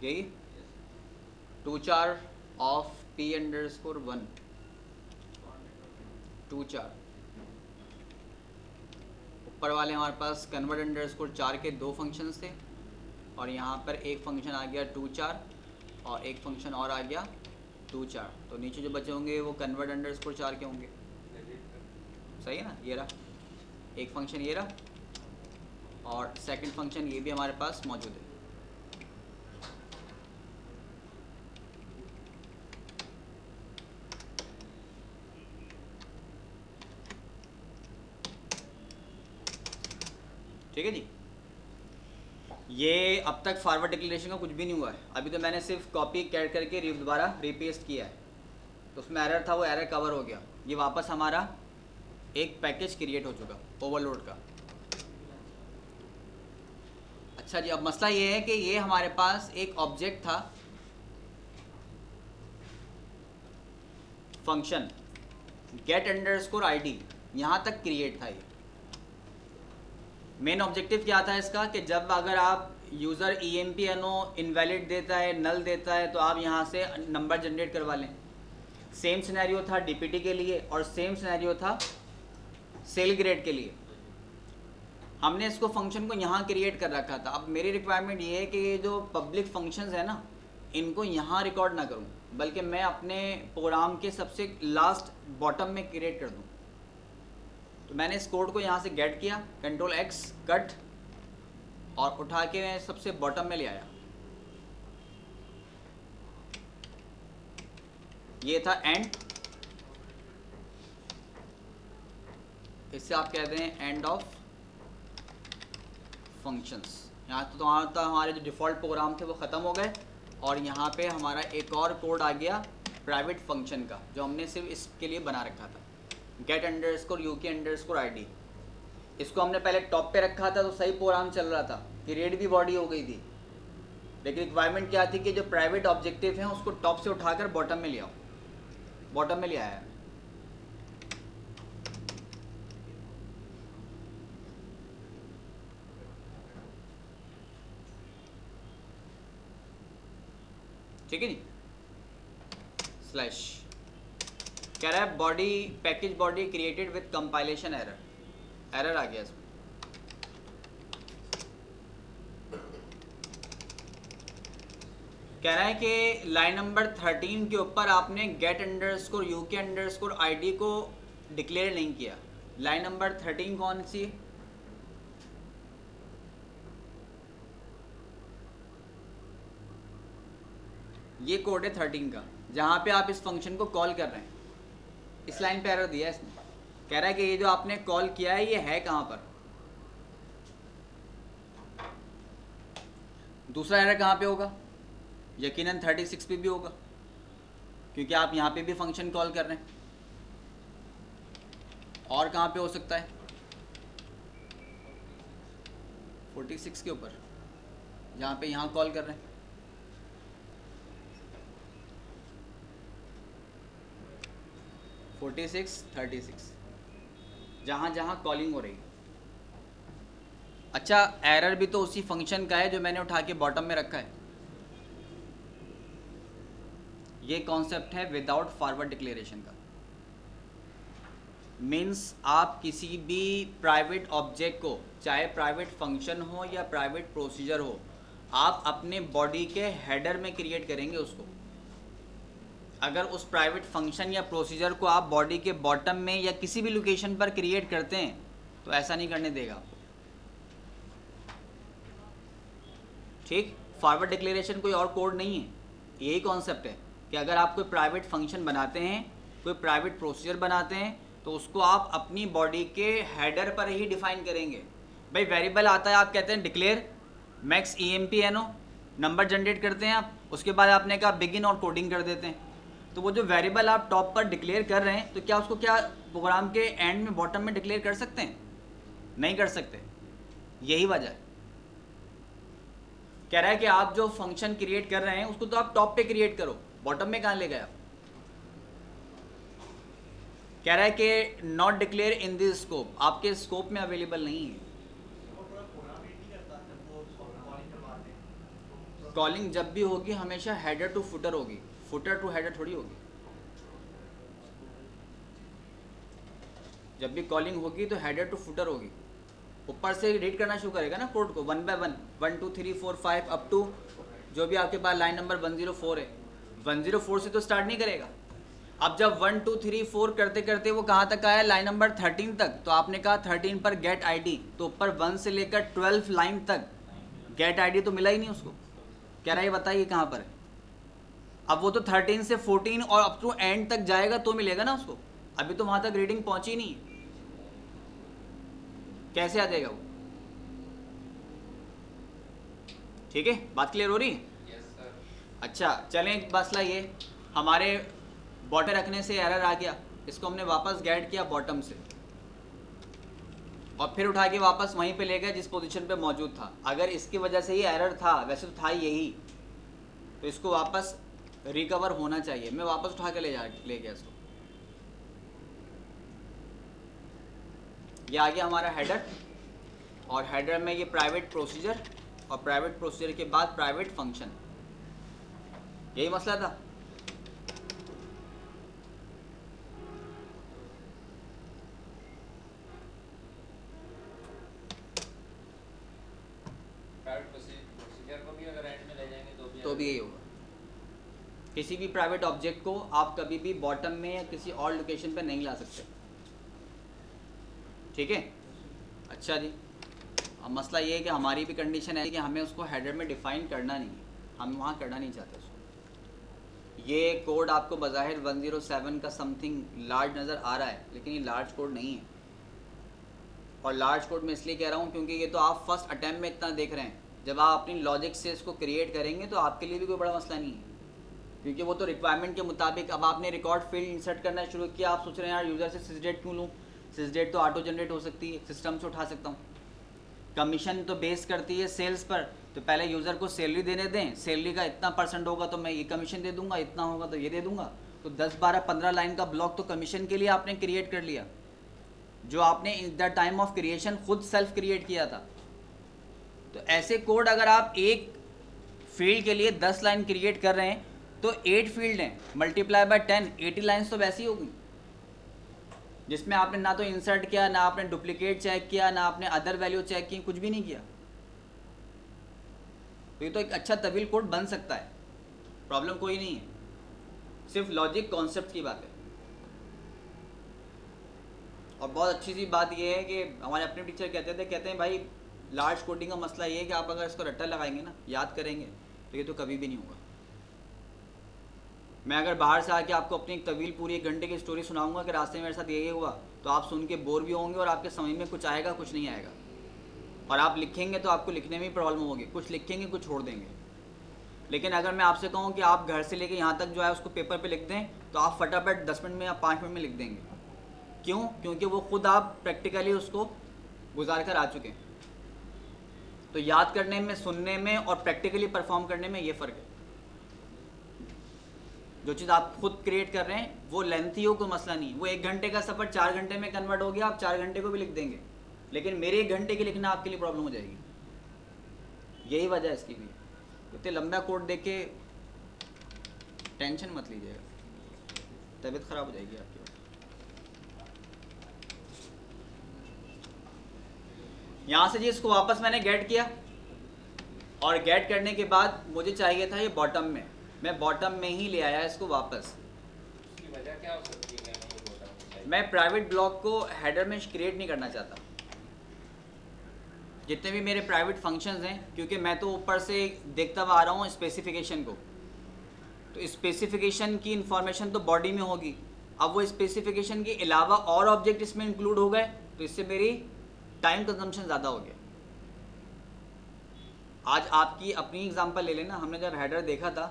यही 2 4 ऑफ p अंडरस्कोर 1, 2 4। ऊपर वाले हमारे पास कन्वर्ट अंडरस्कोर 4 के दो फंक्शंस थे, और यहाँ पर एक फंक्शन आ गया 2 4 और एक फंक्शन और आ गया 2 4। तो नीचे जो बचे होंगे वो कन्वर्ट अंडरस्कोर 4 के होंगे, सही है ना। ये रहा एक फंक्शन, ये रहा, और सेकंड फंक्शन ये भी हमारे पास मौजूद है। ठीक है जी। ये अब तक फॉरवर्ड डिक्लेरेशन का कुछ भी नहीं हुआ है, अभी तो मैंने सिर्फ कॉपी कैट करके दोबारा रीपेस्ट किया है, तो उसमें एरर था, वो एरर कवर हो गया। ये वापस हमारा एक पैकेज क्रिएट हो चुका ओवरलोड का। अच्छा जी, अब मसला ये है कि ये हमारे पास एक ऑब्जेक्ट था फंक्शन गेट अंडरस्कोर आईडी, यहाँ तक क्रिएट था। ये मेन ऑब्जेक्टिव क्या था इसका कि जब अगर आप यूज़र EMP-NO इनवैलिड देता है, नल देता है, तो आप यहाँ से नंबर जनरेट करवा लें। सेम सिनेरियो था DPT के लिए और सेम सिनेरियो था सेल ग्रेड के लिए। हमने इसको फंक्शन को यहाँ क्रिएट कर रखा था। अब मेरी रिक्वायरमेंट ये है कि ये जो पब्लिक फंक्शंस है ना, इनको यहाँ रिकॉर्ड ना करूँ, बल्कि मैं अपने प्रोग्राम के सबसे लास्ट बॉटम में क्रिएट कर दूँ। तो मैंने इस कोड को यहाँ से गेट किया, कंट्रोल X कट, और उठा के मैं सबसे बॉटम में ले आया। ये था एंड, इससे आप कहते हैं एंड ऑफ फंक्शंस। यहाँ तो हमारे जो डिफ़ॉल्ट प्रोग्राम थे वो ख़त्म हो गए, और यहाँ पे हमारा एक और कोड आ गया प्राइवेट फंक्शन का, जो हमने सिर्फ इसके लिए बना रखा था, get underscore UK underscore ID. इसको हमने पहले टॉप पे रखा था तो सही प्रोग्राम चल रहा था, क्रिएट भी बॉडी हो गई थी, लेकिन रिक्वायरमेंट क्या थी कि जो प्राइवेट ऑब्जेक्टिव हैं उसको टॉप से उठाकर बॉटम में ले आओ। बॉटम में ले आया है। ठीक है जी। स्लैश कह रहा है body package body created with compilation error, error आ गया इसमें। कह रहा है कि लाइन नंबर 13 के ऊपर आपने get underscore UK underscore ID को डिक्लेयर नहीं किया। लाइन नंबर 13 कौन सी है? ये कोड है 13 का, जहाँ पे आप इस फंक्शन को कॉल कर रहे हैं। इस लाइन पे एरर दिया है इसने। कह रहा है कि ये जो आपने कॉल किया है ये है कहाँ पर। दूसरा एरर कहाँ पे होगा? यकीनन 36 पे भी होगा, क्योंकि आप यहाँ पे भी फंक्शन कॉल कर रहे हैं। और कहाँ पे हो सकता है? 46 के ऊपर, जहाँ पे यहाँ कॉल कर रहे हैं। (46, 36) जहाँ जहाँ कॉलिंग हो रही है। अच्छा, एरर भी तो उसी फंक्शन का है जो मैंने उठा के बॉटम में रखा है। ये कॉन्सेप्ट है विदाउट फॉरवर्ड डिक्लेरेशन का। मीन्स आप किसी भी प्राइवेट ऑब्जेक्ट को, चाहे प्राइवेट फंक्शन हो या प्राइवेट प्रोसीजर हो, आप अपने बॉडी के हेडर में क्रिएट करेंगे उसको। अगर उस प्राइवेट फंक्शन या प्रोसीजर को आप बॉडी के बॉटम में या किसी भी लोकेशन पर क्रिएट करते हैं तो ऐसा नहीं करने देगा आपको। ठीक, फॉरवर्ड डिक्लेरेशन कोई और कोड नहीं है, यही कॉन्सेप्ट है कि अगर आप कोई प्राइवेट फंक्शन बनाते हैं, कोई प्राइवेट प्रोसीजर बनाते हैं, तो उसको आप अपनी बॉडी के हेडर पर ही डिफाइन करेंगे। भाई वेरिएबल आता है, आप कहते हैं declare max EMP number generate करते हैं आप, उसके बाद आपने कहा बिगिन और कोडिंग कर देते हैं। तो वो जो वेरिएबल आप टॉप पर डिक्लेयर कर रहे हैं, तो क्या उसको क्या प्रोग्राम के एंड में बॉटम में डिक्लेयर कर सकते हैं? नहीं कर सकते। यही वजह है। कह रहा है कि आप जो फंक्शन क्रिएट कर रहे हैं उसको तो आप टॉप पे क्रिएट करो, बॉटम में कहाँ ले गए आप? कह रहा है कि not declare in this scope, आपके स्कोप में अवेलेबल नहीं है। कॉलिंग जब भी होगी हमेशा हेडर टू फुटर होगी, फुटर टू हेडर थोड़ी होगी। जब भी कॉलिंग होगी तो हेडर टू फुटर होगी। ऊपर से रीड करना शुरू करेगा ना कोड को, 1 बाय 1, 1 2 3 4 5 अप टू जो भी आपके पास लाइन नंबर 104 है, 104 से तो स्टार्ट नहीं करेगा। अब जब 1 2 3 4 करते करते वो कहाँ तक आया, लाइन नंबर 13 तक, तो आपने कहा 13 पर गेट आईडी, तो ऊपर 1 से लेकर 12 लाइन तक गेट आईडी तो मिला ही नहीं उसको। कह रहा है बताइए कहाँ पर है। अब वो तो 13 से 14 और अप टू एंड तक जाएगा तो मिलेगा ना उसको, अभी तो वहाँ तक रीडिंग पहुँची नहीं, कैसे आ जाएगा वो? ठीक है, बात क्लियर हो रही है? Yes sir. अच्छा चलें, मसला ये हमारे बॉटम रखने से एरर आ गया, इसको हमने वापस गेट किया बॉटम से और फिर उठा के वापस वहीं पे ले गए जिस पोजीशन पे मौजूद था। अगर इसकी वजह से ही एरर था, वैसे तो था ही यही, तो इसको वापस रिकवर होना चाहिए। मैं वापस उठा के ले गया इसको। ये आ गया हमारा हेडर, और हेडर में ये प्राइवेट प्रोसीजर, और प्राइवेट प्रोसीजर के बाद प्राइवेट फंक्शन। यही मसला था। प्राइवेट प्रोसीजर को भी अगर एंड में ले जाएंगे तो भी यही होगा। किसी भी प्राइवेट ऑब्जेक्ट को आप कभी भी बॉटम में या किसी और लोकेशन पे नहीं ला सकते। ठीक है, अच्छा जी। अब मसला ये है कि हमारी भी कंडीशन है कि हमें उसको हेडर में डिफाइन करना नहीं है, हम वहाँ करना नहीं चाहते उसको। ये कोड आपको बज़ाहिर 107 का समथिंग लार्ज नज़र आ रहा है, लेकिन ये लार्ज कोड नहीं है। और लार्ज कोड में इसलिए कह रहा हूँ क्योंकि ये तो आप फर्स्ट अटैम्प्ट में इतना देख रहे हैं। जब आप अपनी लॉजिक से इसको क्रिएट करेंगे तो आपके लिए भी कोई बड़ा मसला नहीं है, क्योंकि वो तो रिक्वायरमेंट के मुताबिक। अब आपने रिकॉर्ड फील्ड इंसर्ट करना शुरू किया, आप सोच रहे हैं यार यूज़र से सिसडेट क्यों लूँ, सिसडेट तो ऑटो जनरेट हो सकती है, सिस्टम से उठा सकता हूँ। कमीशन तो बेस करती है सेल्स पर, तो पहले यूज़र को सैलरी देने दें, सैलरी का इतना % होगा तो मैं ये कमीशन दे दूंगा, इतना होगा तो ये दे दूंगा। तो 10 12 15 लाइन का ब्लॉक तो कमीशन के लिए आपने क्रिएट कर लिया, जो आपने in the time of creation खुद सेल्फ क्रिएट किया था। तो ऐसे कोड अगर आप एक फील्ड के लिए 10 लाइन क्रिएट कर रहे हैं तो 8 फील्ड हैं, मल्टीप्लाई बाय 10, 80 लाइन्स तो वैसी होगी, जिसमें आपने ना तो इंसर्ट किया, ना आपने डुप्लीकेट चेक किया, ना आपने अदर वैल्यू चेक की, कुछ भी नहीं किया। तो ये तो एक अच्छा तवील कोड बन सकता है, प्रॉब्लम कोई नहीं है, सिर्फ लॉजिक कॉन्सेप्ट की बात है। और बहुत अच्छी सी बात ये है कि हमारे अपने टीचर कहते हैं भाई लार्ज कोडिंग का मसला ये है कि आप अगर इसको रट्टा लगाएंगे ना, याद करेंगे, तो ये तो कभी भी नहीं होगा। मैं अगर बाहर से आके आपको अपनी एक तवील पूरी 1 घंटे की स्टोरी सुनाऊंगा कि रास्ते में मेरे साथ ये हुआ, तो आप सुन के बोर भी होंगे और आपके समझ में कुछ आएगा कुछ नहीं आएगा। और आप लिखेंगे तो आपको लिखने में ही प्रॉब्लम होगी, कुछ लिखेंगे कुछ छोड़ देंगे। लेकिन अगर मैं आपसे कहूँ कि आप घर से लेके यहाँ तक जो है उसको पेपर पे लिख दें, तो आप फटाफट 10 मिनट में या 5 मिनट में लिख देंगे। क्यों? क्योंकि वो खुद आप प्रैक्टिकली उसको गुजार कर आ चुके हैं। तो याद करने में, सुनने में और प्रैक्टिकली परफॉर्म करने में ये फ़र्क है। जो चीज़ आप खुद क्रिएट कर रहे हैं वो लेंथी हो, कोई मसला नहीं। वो 1 घंटे का सफ़र 4 घंटे में कन्वर्ट हो गया, आप 4 घंटे को भी लिख देंगे, लेकिन मेरे 1 घंटे के लिखना आपके लिए प्रॉब्लम हो जाएगी। यही वजह है इसकी भी। इतने लंबा कोड देख के टेंशन मत लीजिएगा, तबीयत ख़राब हो जाएगी आपकी। यहाँ से जी इसको वापस मैंने गेट किया, और गेट करने के बाद मुझे चाहिए था ये बॉटम में, मैं बॉटम में ही ले आया इसको वापस। उसकी वजह क्या हो सकती है? मैंने ये बोला मैं प्राइवेट ब्लॉक को हेडर में क्रिएट नहीं करना चाहता, जितने भी मेरे प्राइवेट फंक्शंस हैं, क्योंकि मैं तो ऊपर से देखता हुआ आ रहा हूँ स्पेसिफिकेशन को, तो स्पेसिफिकेशन की इंफॉर्मेशन तो बॉडी में होगी। अब वो स्पेसिफिकेशन के अलावा और ऑब्जेक्ट इसमें इंक्लूड हो गए, तो इससे मेरी टाइम कंजम्पशन ज़्यादा हो गया। आज आपकी अपनी एग्जांपल ले लेना, हमने जब हेडर देखा था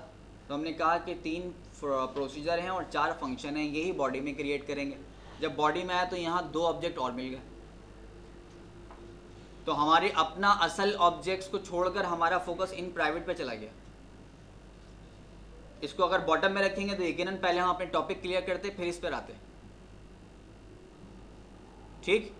तो हमने कहा कि 3 प्रोसीजर हैं और 4 फंक्शन हैं, यही बॉडी में क्रिएट करेंगे। जब बॉडी में आया तो यहाँ 2 ऑब्जेक्ट और मिल गए, तो हमारे अपना असल ऑब्जेक्ट्स को छोड़कर हमारा फोकस इन प्राइवेट पे चला गया। इसको अगर बॉटम में रखेंगे तो यकीनन पहले हम अपने टॉपिक क्लियर करते, फिर इस पर आते। ठीक,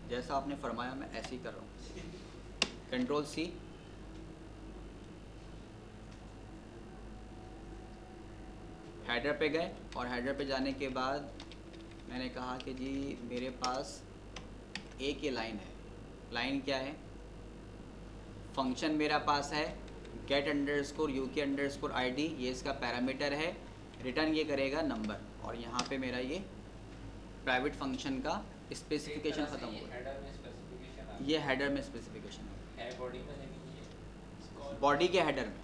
जैसा आपने फरमाया मैं ऐसे ही कर रहा हूँ। कंट्रोल सी, हेडर पे गए, और हेडर पे जाने के बाद मैंने कहा कि जी मेरे पास एक ये लाइन है। लाइन क्या है? फंक्शन मेरा पास है get underscore UK underscore ID, ये इसका पैरामीटर है, रिटर्न ये करेगा नंबर, और यहाँ पे मेरा ये प्राइवेट फंक्शन का स्पेसिफिकेशन ख़त्म हुआ। ये हेडर में स्पेसिफिकेशन है, बॉडी में नहीं, बॉडी के हेडर में।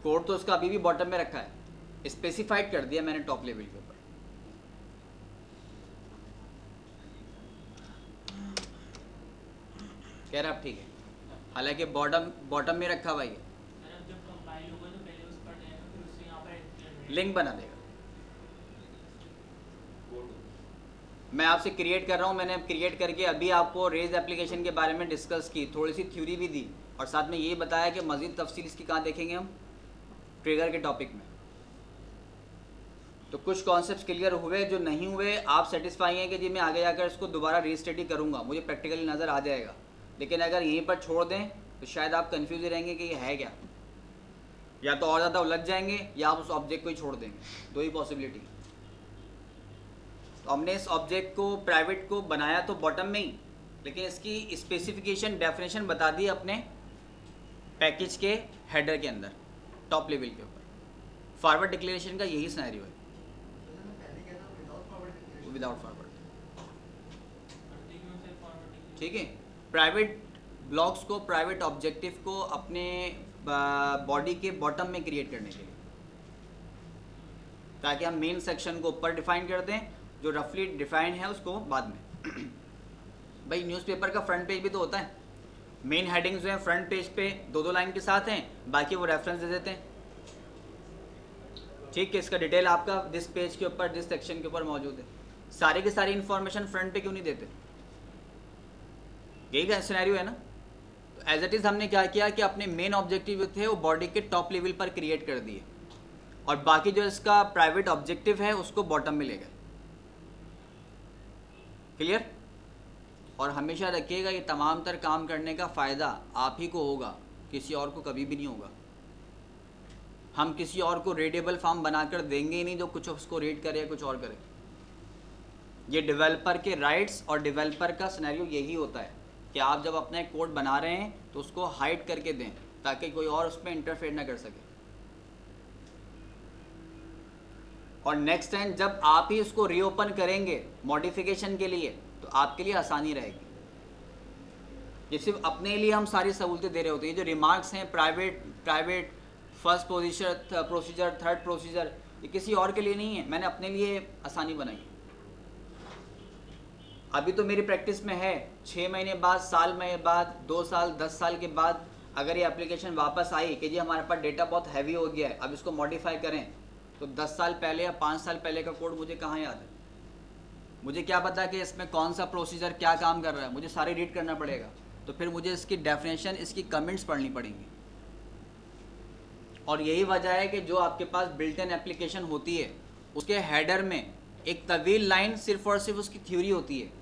कोड तो उसका अभी भी बॉटम में रखा है, स्पेसिफाइड कर दिया मैंने टॉप लेवल के ऊपर। कह रहा आप ठीक है, हालांकि बॉटम में रखा हुआ है, लिंक बना देगा। मैं आपसे क्रिएट कर रहा हूँ, मैंने क्रिएट करके अभी आपको रेज एप्लीकेशन के बारे में डिस्कस की, थोड़ी सी थ्योरी भी दी, और साथ में ये बताया कि मज़ीद तफसील इसकी कहाँ देखेंगे हम, ट्रिगर के टॉपिक में। तो कुछ कॉन्सेप्ट्स क्लियर हुए, जो नहीं हुए आप सेटिस्फाई हैं कि जी मैं आगे जाकर इसको दोबारा रीस्टडी करूँगा, मुझे प्रैक्टिकली नज़र आ जाएगा। लेकिन अगर यहीं पर छोड़ दें तो शायद आप कंफ्यूज रहेंगे कि ये है क्या, या तो और ज़्यादा उलझ जाएंगे या आप उस ऑब्जेक्ट को ही छोड़ देंगे, 2 ही पॉसिबिलिटी। तो हमने इस ऑब्जेक्ट को प्राइवेट को बनाया तो बॉटम में ही, लेकिन इसकी स्पेसिफिकेशन डेफिनेशन बता दी अपने पैकेज के हेडर के अंदर टॉप लेवल के ऊपर। फॉरवर्ड डिक्लेरेशन का यही सिनेरियो है, विदाउट फॉरवर्ड। ठीक है, प्राइवेट ब्लॉक्स को, प्राइवेट ऑब्जेक्टिव को अपने बॉडी के बॉटम में क्रिएट करने के लिए, ताकि हम मेन सेक्शन को ऊपर डिफाइन कर दें, जो रफली डिफाइन है उसको बाद में। भाई न्यूज़पेपर का फ्रंट पेज भी तो होता है, मेन हेडिंग्स जो हैं फ्रंट पेज पे 2-2 लाइन के साथ हैं, बाकी वो रेफरेंस दे देते हैं। ठीक है, इसका डिटेल आपका दिस पेज के ऊपर, दिस सेक्शन के ऊपर मौजूद है। सारी की सारी इन्फॉर्मेशन फ्रंट पे क्यों नहीं देते? यही का सिनेरियो है ना। तो एज इट इज़ हमने क्या किया कि अपने मेन ऑब्जेक्टिव थे वो बॉडी के टॉप लेवल पर क्रिएट कर दिए, और बाकी जो इसका प्राइवेट ऑब्जेक्टिव है उसको बॉटम में ले गए। क्लियर? और हमेशा रखिएगा ये तमाम तर काम करने का फ़ायदा आप ही को होगा, किसी और को कभी भी नहीं होगा। हम किसी और को रेडेबल फॉर्म बनाकर देंगे ही नहीं जो कुछ उसको रेड करे या कुछ और करे। ये डेवलपर के राइट्स और डेवलपर का सिनेरियो यही होता है कि आप जब अपना एक कोड बना रहे हैं तो उसको हाइड करके दें ताकि कोई और उसमें इंटरफेयर ना कर सके, और नेक्स्ट टाइम जब आप ही उसको रीओपन करेंगे मॉडिफिकेशन के लिए तो आपके लिए आसानी रहेगी। ये सिर्फ अपने लिए हम सारी सहूलतें दे रहे होते हैं। ये जो रिमार्क्स हैं private first procedure third procedure, ये किसी और के लिए नहीं है, मैंने अपने लिए आसानी बनाई। अभी तो मेरी प्रैक्टिस में है 6 महीने बाद, साल में बाद, 2 साल 10 साल के बाद अगर ये एप्लीकेशन वापस आई कि जी हमारे पास डेटा बहुत हैवी हो गया है, अब इसको मॉडिफाई करें, तो 10 साल पहले या 5 साल पहले का कोड मुझे कहाँ याद है? मुझे क्या पता कि इसमें कौन सा प्रोसीजर क्या काम कर रहा है, मुझे सारे रीड करना पड़ेगा। तो फिर मुझे इसकी डेफिनेशन, इसकी कमेंट्स पढ़नी पड़ेंगी। और यही वजह है कि जो आपके पास बिल्ट इन एप्लीकेशन होती है उसके हेडर में एक तवील लाइन सिर्फ और सिर्फ उसकी थ्योरी होती है।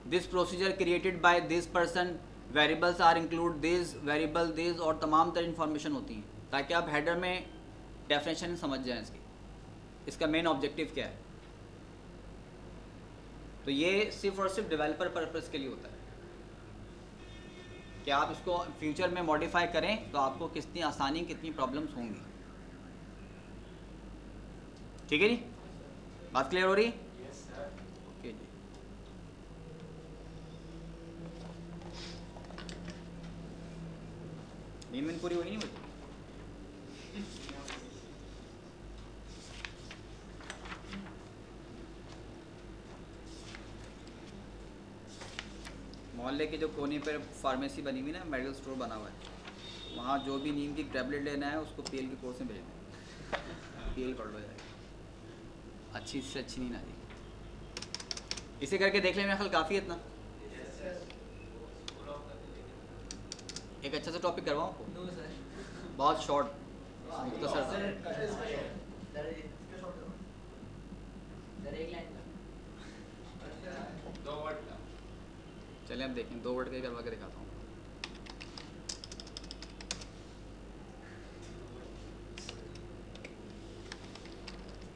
This procedure created by this person, variables are include this variable this, और तमाम तरह इन्फॉर्मेशन होती हैं ताकि आप हेडर में डेफिनेशन समझ जाएं इसकी, इसका मेन ऑब्जेक्टिव क्या है। तो ये सिर्फ और सिर्फ डेवलपर पर्पस के लिए होता है कि आप इसको फ्यूचर में मॉडिफाई करें तो आपको कितनी आसानी कितनी प्रॉब्लम्स होंगी। ठीक है जी, बात क्लियर हो रही है? Yes sir. ओके जी। नींद पूरी हुई नहीं मुझे? मोहल्ले के जो कोने पर फार्मेसी बनी हुई ना, मेडिकल स्टोर बना हुआ है, वहाँ जो भी नींद की टैबलेट लेना है उसको पीएल के कोर्स में भेज दें, पीएल कर लो जाएगा, अच्छी से अच्छी नींद आ जाएगी। इसे करके देख लें, मेरा ख्याल काफ़ी है इतना। एक अच्छा सा टॉपिक करवाऊँ आपको? बहुत शॉर्ट मुख्तसर। दो वर्ड का। चलिए हम देखें, 2 वर्ड का ही करवा के दिखाता हूँ।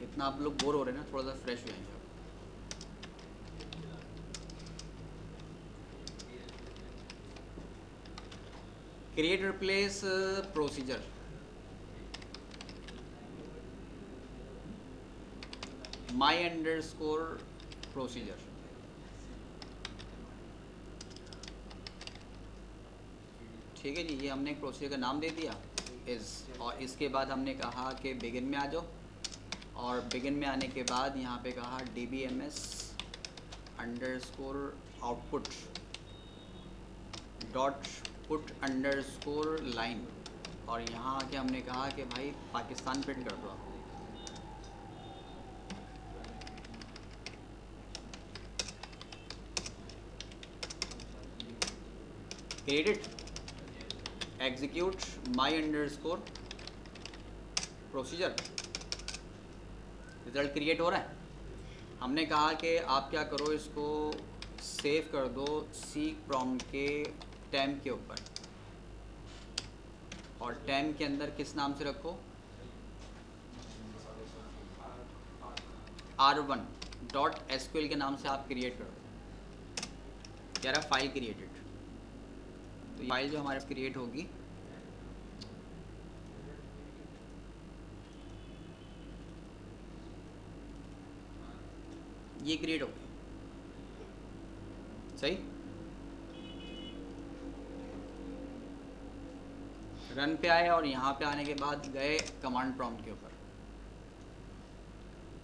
इतना आप लोग बोर हो रहे हैं ना, थोड़ा सा फ्रेश हो जाएंगे आप। Create replace procedure. My underscore procedure. ठीक है जी, ये हमने एक प्रोसीजर का नाम दे दिया और इसके बाद हमने कहा कि बिगिन में आ जाओ, और बिगिन में आने के बाद यहाँ पे कहा DBMS underscore output dot put underscore line, और यहाँ आके हमने कहा कि भाई पाकिस्तान प्रिंट कर दो आप। क्रिएटेड, एग्जीक्यूट माई अंडरस्कोर प्रोसीजर, रिजल्ट क्रिएट हो रहा है। हमने कहा कि आप क्या करो, इसको सेव कर दो सी प्रॉम्प्ट के टैम के ऊपर, और टैम के अंदर किस नाम से रखो, R1.SQL के नाम से आप क्रिएट करो। कह रहा फाइल क्रिएटेड, तो फाइल जो हमारे क्रिएट होगी ये क्रिएट होगी, सही। रन पे आए और यहाँ पे आने के बाद गए कमांड प्रॉम्प्ट के ऊपर।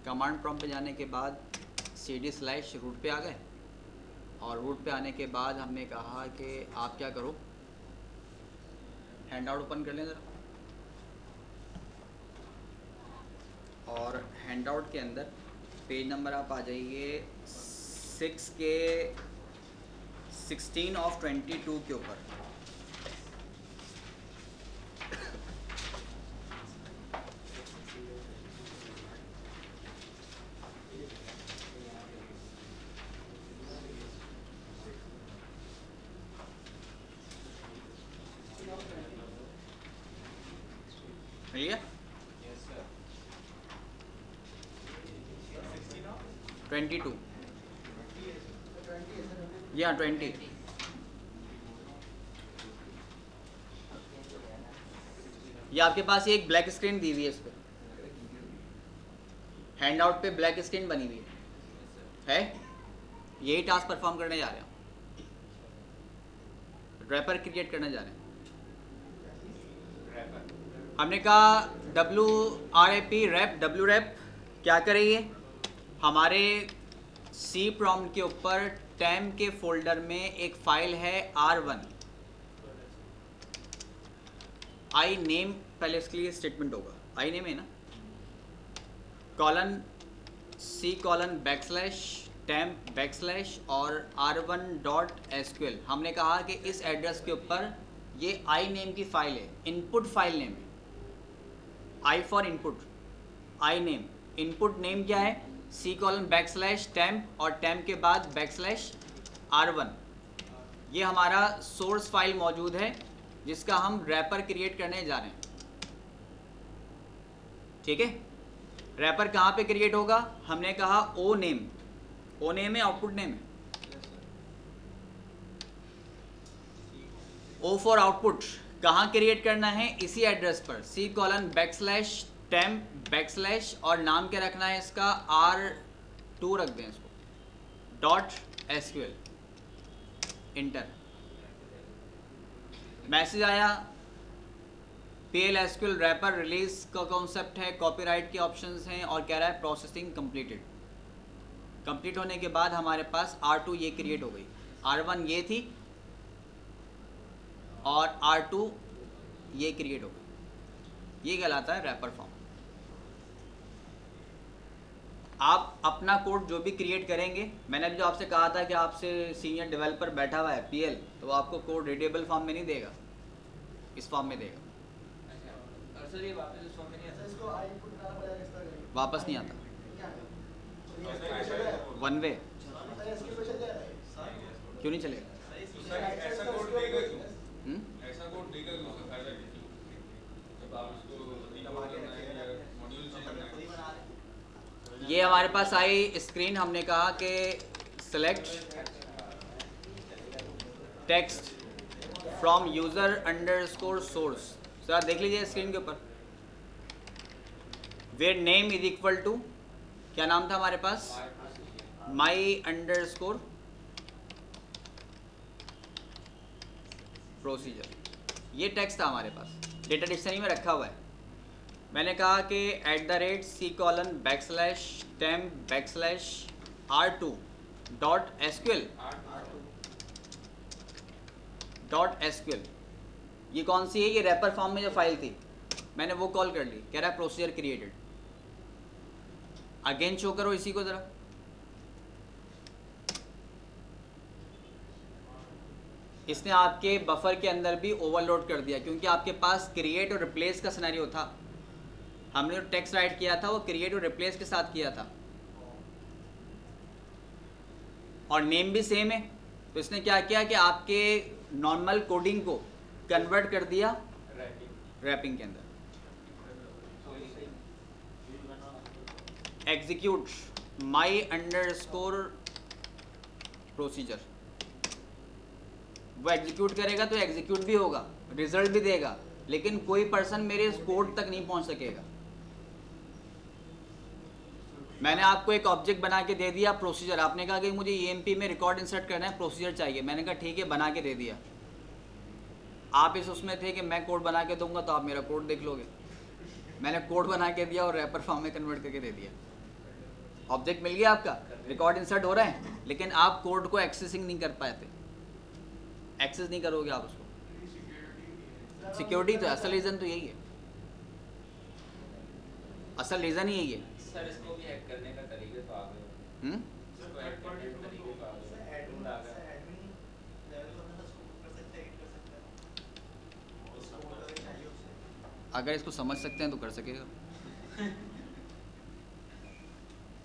कमांड प्रॉम्प्ट पे जाने के बाद CD/रूट पे आ गए, और रूट पे आने के बाद हमने कहा कि आप क्या करो, हैंड आउट ओपन कर लें ज़रा, और हैंड आउट के अंदर पेज नंबर आप आ जाइए 6 के 16 ऑफ 22 के ऊपर। मिल गया? Yes sir. 22 या 20। ये आपके पास ये एक ब्लैक स्क्रीन दी हुई है, इस पर हैंड आउट पे ब्लैक स्क्रीन बनी हुई है। यही टास्क परफॉर्म करने जा रहे हैं, रैपर क्रिएट करने जा रहे हैं। हमने कहा WRAP रैप, WRAP क्या करेंगे, हमारे सी प्रॉम्प्ट के ऊपर टैम के फोल्डर में एक फाइल है R1, आई नेम, पहले इसके लिए स्टेटमेंट होगा, आई नेम है ना, कॉलन C:\, temp / और R1.SQL। हमने कहा कि इस एड्रेस के ऊपर ये आई नेम की फ़ाइल है, इनपुट फाइल नेम है, I for input, I name, input name क्या है, सी कॉलन बैकस्लैश टेम्प और टेम्प के बाद बैकस्लैश R1। ये हमारा सोर्स फाइल मौजूद है जिसका हम रैपर क्रिएट करने जा रहे हैं। ठीक है, रैपर कहाँ पे क्रिएट होगा, हमने कहा ओ नेम, ओ नेम है आउटपुट नेम है, ओ फॉर आउटपुट कहाँ क्रिएट करना है, इसी एड्रेस पर C colon backslash temp backslash और नाम क्या रखना है इसका, R2 रख दें इसको, .SQL, इंटर। मैसेज आया, PL/SQL रैपर रिलीज का कॉन्सेप्ट है, कॉपीराइट के ऑप्शंस हैं और कह रहा है प्रोसेसिंग कंप्लीटेड। कंप्लीट होने के बाद हमारे पास R2 ये क्रिएट हो गई, R1 ये थी और R2 ये क्रिएट हो गई। ये कहलाता है रैपर फॉर्म। आप अपना कोड जो भी क्रिएट करेंगे, मैंने अभी जो आपसे कहा था कि आपसे सीनियर डेवलपर बैठा हुआ है PL, तो वो आपको कोड रीडेबल फॉर्म में नहीं देगा, इस फॉर्म में देगा। सर ये वापस इस फॉर्म में नहीं आता, इसको आई इनपुट करना पड़ेगा, इसका करेंगे। वापस नहीं आता, क्या है? One way. इसके पे चल जाएगा। क्यों नहीं चलेगा? ऐसा कोड देगा क्यों? हम्म? ऐसा कोड देगा क्यों? उसका फायदा क्या? जब आप उसको रिकॉर्ड करना है या मॉड्यूल चेंज करना है। ये हमारे पास आई स्क्रीन, हमने कहा कि select text from user underscore source. Sir देख लीजिए स्क्रीन के ऊपर, where name is equal to, क्या नाम था हमारे पास, माई अंडरस्कोर प्रोसीजर। ये टेक्स्ट था हमारे पास, डेटा डिक्शनरी में रखा हुआ है। मैंने कहा कि @C colon backslash temp backslash R2 .SQL। ये कौन सी है, ये रैपर फॉर्म में जो फाइल थी मैंने वो कॉल कर ली, कह रहा है प्रोसीजर क्रिएटेड। अगेन शो करो इसी को जरा, इसने आपके बफर के अंदर भी ओवरलोड कर दिया क्योंकि आपके पास क्रिएट और रिप्लेस का सिनेरियो था। हमने जो टेक्स्ट राइट किया था वो क्रिएट और रिप्लेस के साथ किया था और नेम भी सेम है, तो इसने क्या किया कि आपके नॉर्मल कोडिंग को कन्वर्ट कर दिया रैपिंग के अंदर। एग्जीक्यूट माई अंडरस्कोर प्रोसीजर, वो एग्जीक्यूट करेगा तो एग्जीक्यूट भी होगा, रिजल्ट भी देगा, लेकिन कोई पर्सन मेरे इस कोड तक नहीं पहुंच सकेगा। मैंने आपको एक ऑब्जेक्ट बना के दे दिया प्रोसीजर, आपने कहा कि मुझे EMP में रिकॉर्ड इंसर्ट करना है, प्रोसीजर चाहिए, मैंने कहा ठीक है बना के दे दिया। आप इस उसमें थे कि मैं कोड बना के दूंगा तो आप मेरा कोड देख लोगे, मैंने कोड बना के दिया और रैपर फॉर्म में कन्वर्ट करके दे दिया। ऑब्जेक्ट मिल गया आपका, रिकॉर्ड इंसर्ट हो रहा है, लेकिन आप कोड को एक्सेसिंग नहीं कर पाते, एक्सेस नहीं करोगे आप उसको। सिक्योरिटी तो असल रीज़न तो यही है, असल रीज़न ही यही है। सर इसको भी हैक करने का तरीके तो आ गए। इसको हैक करने के तरीके तो आ गए, टूल आ गया। अगर इसको समझ सकते हैं तो कर सकेगा।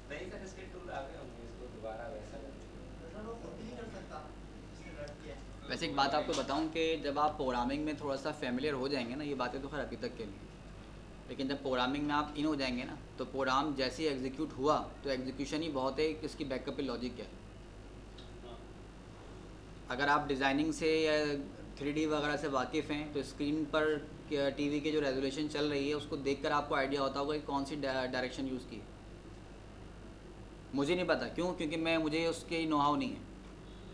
नहीं सर इसके टूल आ गए होंगे, इसको दोबारा वैसा वैसे एक बात आपको बताऊं कि जब आप प्रोग्रामिंग में थोड़ा सा फेमिलियर हो जाएंगे ना, ये बातें तो खैर अभी तक के लिए, लेकिन जब प्रोग्रामिंग में आप इन हो जाएंगे ना, तो प्रोग्राम जैसे ही एग्जीक्यूट हुआ तो एग्जीक्यूशन ही बहुत है कि इसकी बैकअप पे लॉजिक क्या है। अगर आप डिज़ाइनिंग से या 3D वगैरह से वाकिफ़ हैं तो स्क्रीन पर टीवी की जो रेजोल्यूशन चल रही है उसको देखकर आपको आइडिया होता होगा कि कौन सी डायरेक्शन यूज़ की। मुझे नहीं पता क्यों, क्योंकि मुझे उसके नो हाउ नहीं है,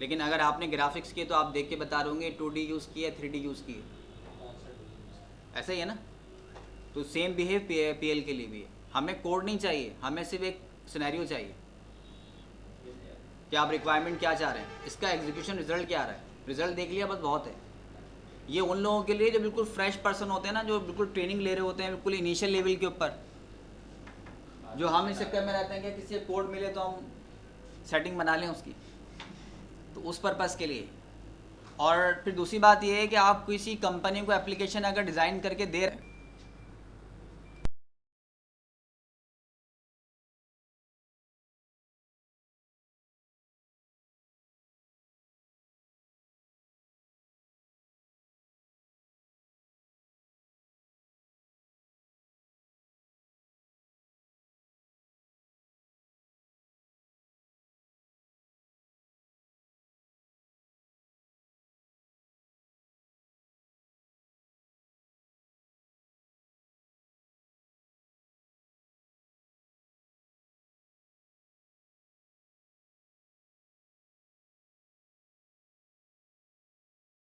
लेकिन अगर आपने ग्राफिक्स किए तो आप देख के बता रहे होंगे 2D यूज़ किया 3D यूज़ किए, ऐसा ही है ना। तो सेम बिहेव PL के लिए भी है। हमें कोड नहीं चाहिए, हमें सिर्फ एक सिनेरियो चाहिए कि आप रिक्वायरमेंट क्या चाह रहे हैं, इसका एग्जीक्यूशन रिजल्ट क्या आ रहा है, रिजल्ट देख लिया बस बहुत है। ये उन लोगों के लिए जो बिल्कुल फ्रेश पर्सन होते हैं ना, जो बिल्कुल ट्रेनिंग ले रहे होते हैं बिल्कुल इनिशियल लेवल के ऊपर, जो हम इस चक्कर में रहते हैं कि किसी कोड मिले तो हम सेटिंग बना लें उसकी, तो उस पर्पज़ के लिए। और फिर दूसरी बात ये है कि आप किसी कंपनी को एप्लीकेशन अगर डिज़ाइन करके दे रहे हैं